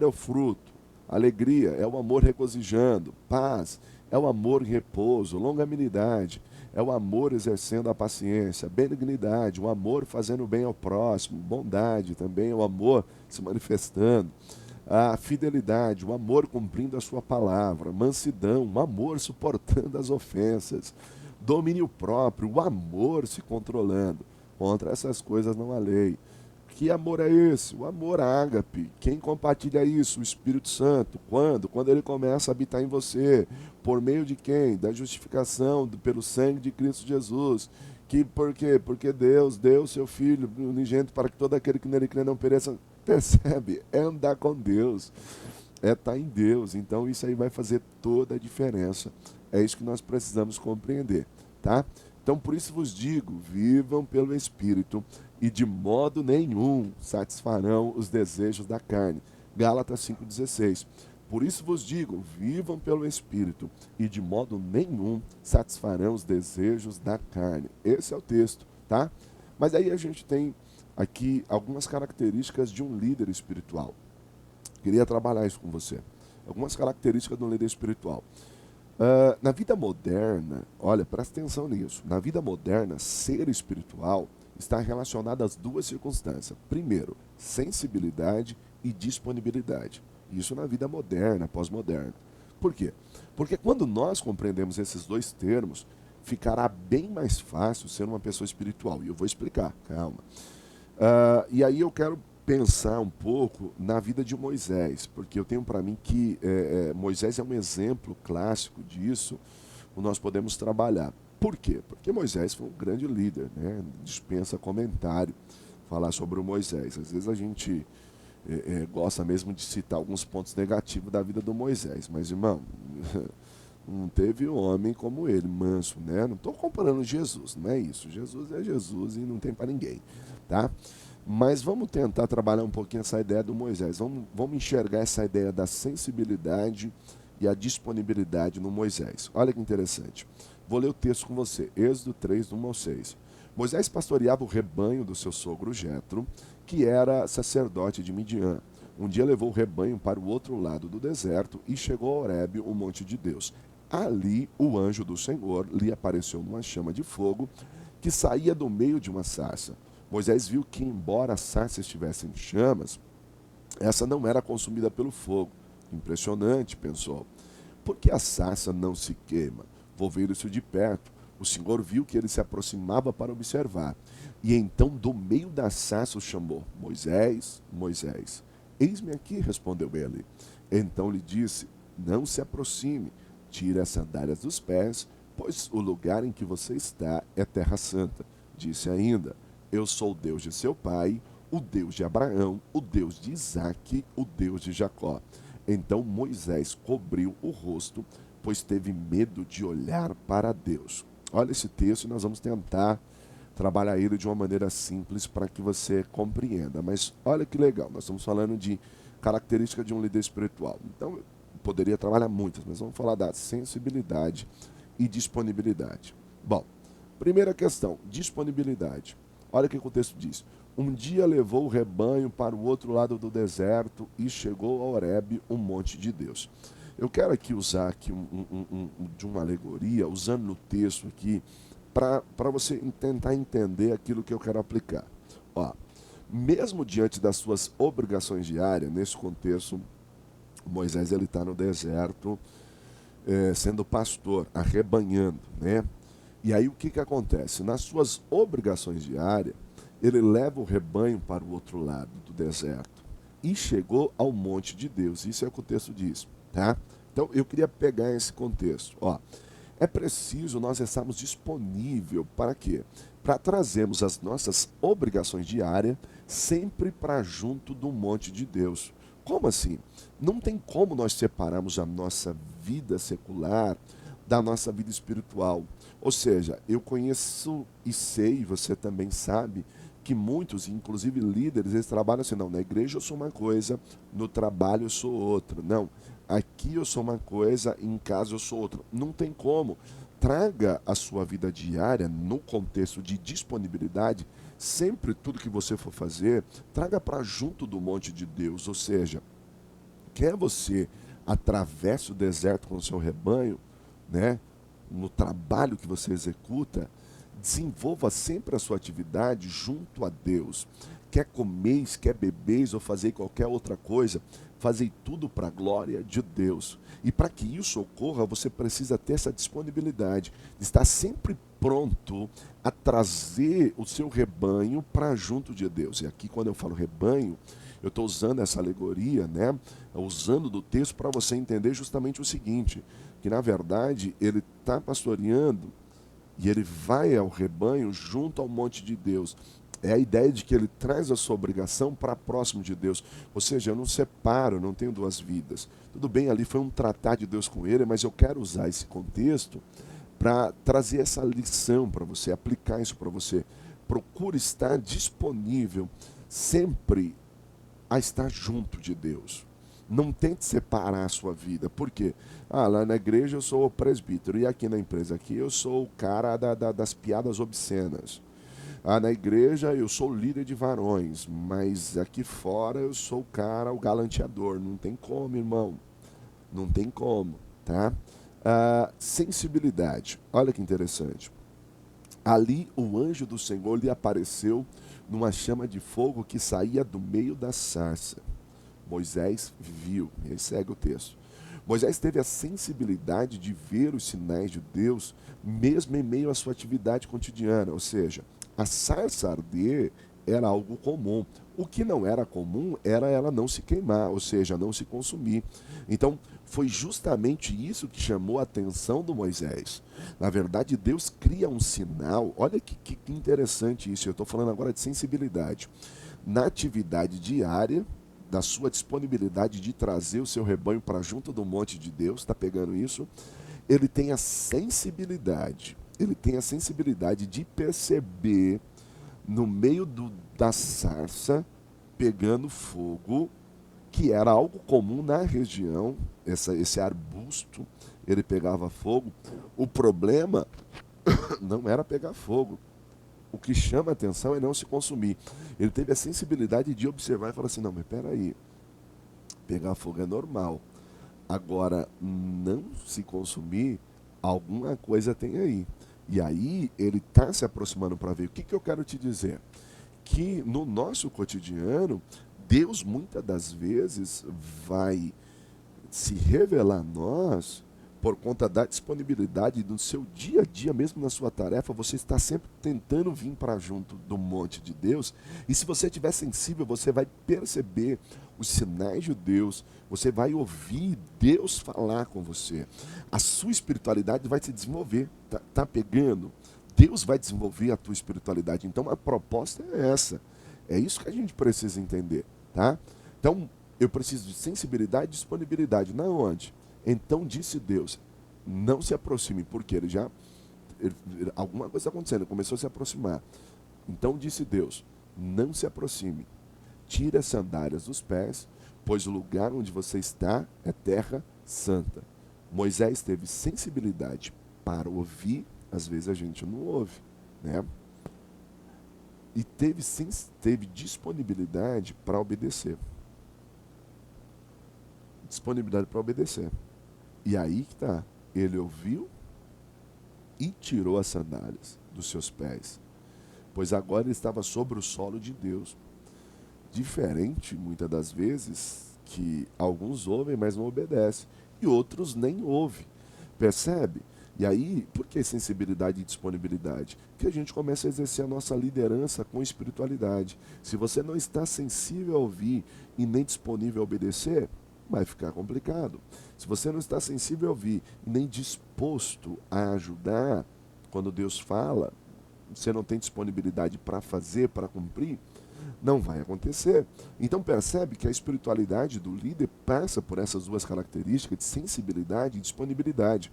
é o fruto. Alegria é o amor regozijando. Paz é o amor em repouso. Longanimidade é o amor exercendo a paciência. Benignidade, o amor fazendo bem ao próximo. Bondade também é o amor se manifestando. A fidelidade, o amor cumprindo a sua palavra. Mansidão, o amor suportando as ofensas. Domínio próprio, o amor se controlando. Contra essas coisas não há lei. Que amor é esse? O amor ágape. Quem compartilha isso? O Espírito Santo. Quando? Quando ele começa a habitar em você. Por meio de quem? Da justificação pelo sangue de Cristo Jesus, Que por quê? Porque Deus deu seu Filho unigênito para que todo aquele que nele crê não pereça. Percebe? É andar com Deus, é estar em Deus. Então isso aí vai fazer toda a diferença. É isso que nós precisamos compreender, tá? Então por isso vos digo, vivam pelo Espírito e de modo nenhum satisfarão os desejos da carne. Gálatas 5,16. Por isso vos digo, vivam pelo Espírito e de modo nenhum satisfarão os desejos da carne. Esse é o texto, tá? Mas aí a gente tem aqui algumas características de um líder espiritual. Queria trabalhar isso com você. Algumas características de um líder espiritual. Na vida moderna, olha, presta atenção nisso. Na vida moderna, ser espiritual está relacionado às duas circunstâncias. Primeiro, sensibilidade e disponibilidade. Isso na vida moderna, pós-moderna. Por quê? Porque quando nós compreendemos esses dois termos, ficará bem mais fácil ser uma pessoa espiritual. E eu vou explicar, calma. E aí eu quero pensar um pouco na vida de Moisés, porque eu tenho para mim que Moisés é um exemplo clássico disso, onde nós podemos trabalhar. Por quê? Porque Moisés foi um grande líder, né? Dispensa comentário falar sobre o Moisés. Às vezes a gente gosta mesmo de citar alguns pontos negativos da vida do Moisés, mas irmão, não teve homem como ele, manso, né? Não estou comparando Jesus, não é isso. Jesus é Jesus e não tem para ninguém, tá? Mas vamos tentar trabalhar um pouquinho essa ideia do Moisés. Vamos enxergar essa ideia da sensibilidade e a disponibilidade no Moisés. Olha que interessante. Vou ler o texto com você. Êxodo 3, do 1 ao 6. Moisés pastoreava o rebanho do seu sogro Jetro, que era sacerdote de Midian. Um dia levou o rebanho para o outro lado do deserto e chegou a Horebe, o monte de Deus. Ali o anjo do Senhor lhe apareceu numa chama de fogo que saía do meio de uma sarça. Moisés viu que, embora a sarça estivesse em chamas, essa não era consumida pelo fogo. Impressionante, pensou. Por que a sarça não se queima? Vou ver isso de perto. O Senhor viu que ele se aproximava para observar. E então, do meio da sarça, o chamou: Moisés, Moisés. Eis-me aqui, respondeu ele. Então lhe disse: não se aproxime, tire as sandálias dos pés, pois o lugar em que você está é terra santa. Disse ainda: eu sou o Deus de seu pai, o Deus de Abraão, o Deus de Isaque, o Deus de Jacó. Então Moisés cobriu o rosto, pois teve medo de olhar para Deus. Olha esse texto e nós vamos tentar trabalhar ele de uma maneira simples para que você compreenda. Mas olha que legal, nós estamos falando de característica de um líder espiritual. Então, eu poderia trabalhar muitas, mas vamos falar da sensibilidade e disponibilidade. Bom, primeira questão, disponibilidade. Olha o que o texto diz. Um dia levou o rebanho para o outro lado do deserto e chegou a Horebe, um monte de Deus. Eu quero aqui usar aqui de uma alegoria, usando no texto aqui, para você tentar entender aquilo que eu quero aplicar. Ó, mesmo diante das suas obrigações diárias, nesse contexto, Moisés ele está no deserto, sendo pastor, arrebanhando, né? E aí o que acontece? Nas suas obrigações diárias, ele leva o rebanho para o outro lado do deserto e chegou ao monte de Deus. Isso é o que o texto diz, tá? Então eu queria pegar esse contexto. Ó, é preciso nós estarmos disponíveis para quê? Para trazermos as nossas obrigações diárias sempre para junto do monte de Deus. Como assim? Não tem como nós separarmos a nossa vida secular da nossa vida espiritual. Ou seja, eu conheço e sei, você também sabe, que muitos, inclusive líderes, eles trabalham assim: não, na igreja eu sou uma coisa, no trabalho eu sou outra. Não, aqui eu sou uma coisa, em casa eu sou outra. Não tem como. Traga a sua vida diária no contexto de disponibilidade. Sempre tudo que você for fazer, traga para junto do monte de Deus. Ou seja, quer você atravesse o deserto com o seu rebanho, né? No trabalho que você executa, desenvolva sempre a sua atividade junto a Deus. Quer comeis, quer bebeis ou fazer qualquer outra coisa, fazei tudo para a glória de Deus. E para que isso ocorra, você precisa ter essa disponibilidade, de estar sempre pronto a trazer o seu rebanho para junto de Deus. E aqui, quando eu falo rebanho, eu estou usando essa alegoria, né? Usando do texto para você entender justamente o seguinte, que na verdade ele está pastoreando e ele vai ao rebanho junto ao monte de Deus. É a ideia de que ele traz a sua obrigação para próximo de Deus. Ou seja, eu não separo, eu não tenho duas vidas. Tudo bem, ali foi um tratar de Deus com ele, mas eu quero usar esse contexto para trazer essa lição para você, aplicar isso para você. Procure estar disponível sempre a estar junto de Deus. Não tente separar a sua vida. Por quê? Lá na igreja eu sou o presbítero e aqui na empresa aqui eu sou o cara das piadas obscenas. Na igreja eu sou líder de varões, mas aqui fora eu sou o cara, o galanteador. Não tem como, irmão. Não tem como, tá? Sensibilidade. Olha que interessante. Ali o anjo do Senhor lhe apareceu numa chama de fogo que saía do meio da sarça. Moisés viu, e aí segue o texto. Moisés teve a sensibilidade de ver os sinais de Deus, mesmo em meio à sua atividade cotidiana, ou seja, a sarça arder era algo comum. O que não era comum era ela não se queimar, ou seja, não se consumir. Então, foi justamente isso que chamou a atenção do Moisés. Na verdade, Deus cria um sinal. Olha que interessante isso. Eu estou falando agora de sensibilidade. Na atividade diária, da sua disponibilidade de trazer o seu rebanho para junto do monte de Deus, está pegando isso? Ele tem a sensibilidade. Ele tem a sensibilidade de perceber no meio da sarça, pegando fogo, que era algo comum na região, esse arbusto, ele pegava fogo. O problema não era pegar fogo. O que chama a atenção é não se consumir. Ele teve a sensibilidade de observar e falar assim, não, mas peraí, pegar fogo é normal. Agora, não se consumir, alguma coisa tem aí. E aí, ele está se aproximando para ver. O que eu quero te dizer? Que no nosso cotidiano, Deus muitas das vezes vai se revelar a nós por conta da disponibilidade do seu dia a dia, mesmo na sua tarefa, você está sempre tentando vir para junto do monte de Deus. E se você estiver sensível, você vai perceber os sinais de Deus, você vai ouvir Deus falar com você. A sua espiritualidade vai se desenvolver. Tá pegando? Deus vai desenvolver a tua espiritualidade. Então a proposta é essa. É isso que a gente precisa entender, tá? Então, eu preciso de sensibilidade e disponibilidade. Na onde? Então disse Deus, não se aproxime, porque alguma coisa está acontecendo, ele começou a se aproximar. Então disse Deus, não se aproxime, tire as sandálias dos pés, pois o lugar onde você está é terra santa. Moisés teve sensibilidade para ouvir, às vezes a gente não ouve, né? E teve disponibilidade para obedecer. Disponibilidade para obedecer. E aí que está. Ele ouviu e tirou as sandálias dos seus pés, pois agora ele estava sobre o solo de Deus. Diferente, muitas das vezes, que alguns ouvem, mas não obedecem, e outros nem ouvem. Percebe? E aí, por que sensibilidade e disponibilidade? Que a gente começa a exercer a nossa liderança com espiritualidade. Se você não está sensível a ouvir e nem disponível a obedecer, vai ficar complicado. Se você não está sensível a ouvir e nem disposto a ajudar, quando Deus fala, você não tem disponibilidade para fazer, para cumprir, não vai acontecer. Então percebe que a espiritualidade do líder passa por essas duas características de sensibilidade e disponibilidade.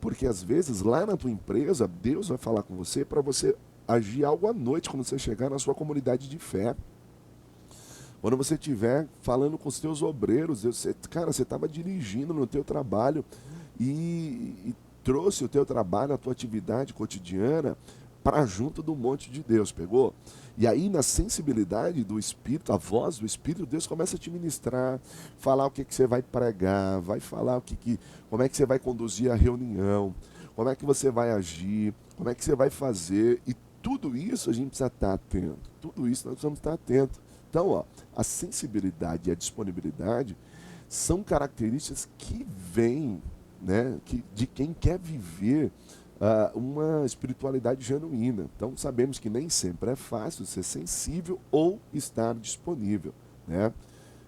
Porque às vezes lá na tua empresa, Deus vai falar com você para você agir algo à noite quando você chegar na sua comunidade de fé. Quando você estiver falando com os teus obreiros, você estava dirigindo no teu trabalho e trouxe o teu trabalho, a tua atividade cotidiana para junto do monte de Deus, pegou? E aí na sensibilidade do Espírito, a voz do Espírito, Deus começa a te ministrar, falar o que você vai pregar, vai falar como é que você vai conduzir a reunião, como é que você vai agir, como é que você vai fazer, e tudo isso a gente precisa estar atento, tudo isso nós precisamos estar atentos. Então, a sensibilidade e a disponibilidade são características que vêm, né, de quem quer viver uma espiritualidade genuína. Então, sabemos que nem sempre é fácil ser sensível ou estar disponível, né?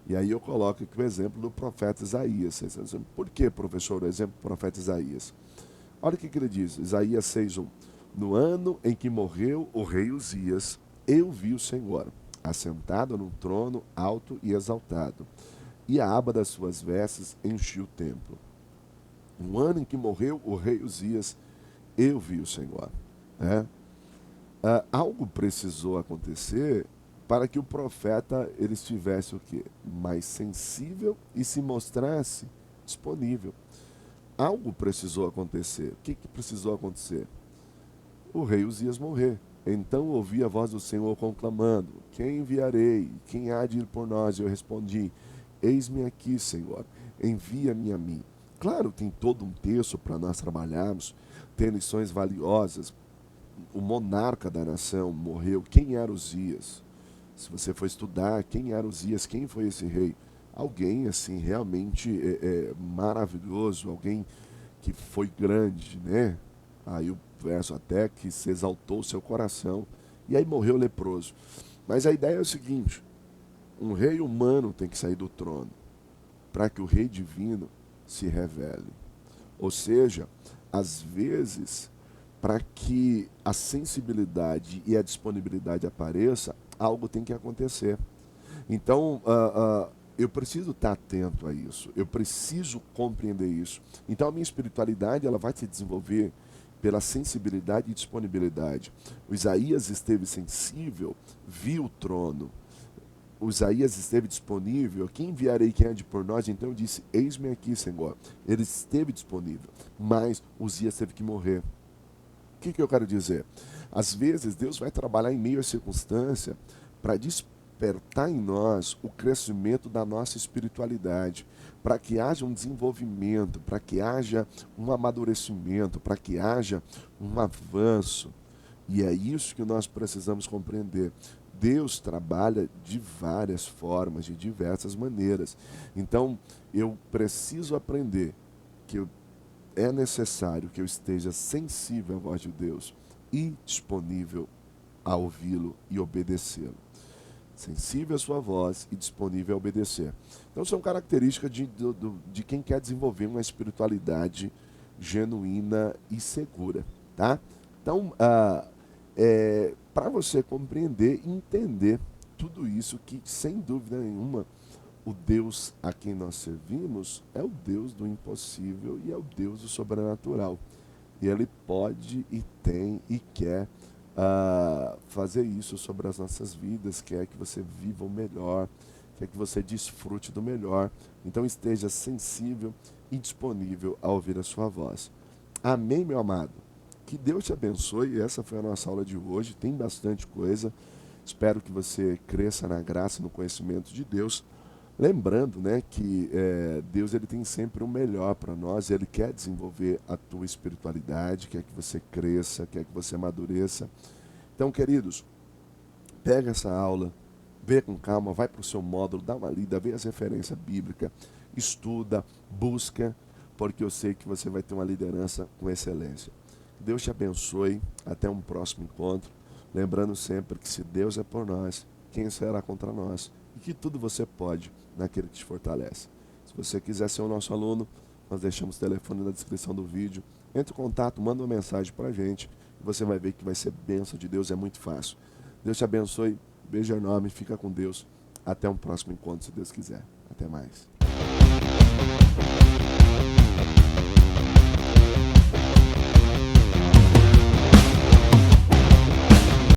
E aí eu coloco aqui o exemplo do profeta Isaías. Por que, professor, o exemplo do profeta Isaías? Olha o que ele diz, Isaías 6:1. No ano em que morreu o rei Uzias, eu vi o Senhor, assentado num trono alto e exaltado, e a aba das suas vestes enchia o templo. No ano em que morreu o rei Uzias, eu vi o Senhor. Né? Algo precisou acontecer para que o profeta ele estivesse o quê? Mais sensível e se mostrasse disponível. Algo precisou acontecer. O que precisou acontecer? O rei Uzias morrer. Então ouvi a voz do Senhor conclamando: Quem enviarei? Quem há de ir por nós? Eu respondi: Eis-me aqui, Senhor, envia-me a mim. Claro, tem todo um texto para nós trabalharmos, tem lições valiosas. O monarca da nação morreu. Quem era Uzias? Se você for estudar quem era Uzias, quem foi esse rei, alguém assim realmente maravilhoso, alguém que foi grande, né? Aí o verso até que se exaltou o seu coração e aí morreu leproso. Mas a ideia é o seguinte: um rei humano tem que sair do trono para que o rei divino se revele. Ou seja, às vezes, para que a sensibilidade e a disponibilidade apareça, algo tem que acontecer. Então, eu preciso estar atento a isso, eu preciso compreender isso. Então, a minha espiritualidade ela vai se desenvolver pela sensibilidade e disponibilidade. O Isaías esteve sensível, viu o trono. O Isaías esteve disponível. Quem enviarei, quem há de por nós? Então eu disse: Eis-me aqui, Senhor. Ele esteve disponível, mas Uzias teve que morrer. O que eu quero dizer? Às vezes Deus vai trabalhar em meio à circunstância para despertar em nós o crescimento da nossa espiritualidade, para que haja um desenvolvimento, para que haja um amadurecimento, para que haja um avanço. E é isso que nós precisamos compreender. Deus trabalha de várias formas, de diversas maneiras. Então, eu preciso aprender que é necessário que eu esteja sensível à voz de Deus e disponível a ouvi-lo e obedecê-lo. Sensível à sua voz e disponível a obedecer. Então, são características de quem quer desenvolver uma espiritualidade genuína e segura. Tá? Então, para você compreender e entender tudo isso, que sem dúvida nenhuma o Deus a quem nós servimos é o Deus do impossível e é o Deus do sobrenatural. E Ele pode e tem e quer fazer isso sobre as nossas vidas, quer que você viva o melhor, quer que você desfrute do melhor. Então esteja sensível e disponível a ouvir a sua voz. Amém, meu amado? Que Deus te abençoe. Essa foi a nossa aula de hoje. Tem bastante coisa. Espero que você cresça na graça e no conhecimento de Deus. Lembrando, né, que Deus ele tem sempre o melhor para nós. Ele quer desenvolver a tua espiritualidade, quer que você cresça, quer que você amadureça. Então, queridos, pega essa aula, vê com calma, vai para o seu módulo, dá uma lida, vê as referências bíblicas, estuda, busca, porque eu sei que você vai ter uma liderança com excelência. Deus te abençoe. Até um próximo encontro. Lembrando sempre que se Deus é por nós, quem será contra nós? E que tudo você pode naquele que te fortalece. Se você quiser ser o nosso aluno, nós deixamos o telefone na descrição do vídeo. Entre em contato, manda uma mensagem para a gente. E você vai ver que vai ser bênção de Deus, é muito fácil. Deus te abençoe. Beijo enorme, fica com Deus. Até um próximo encontro, se Deus quiser. Até mais.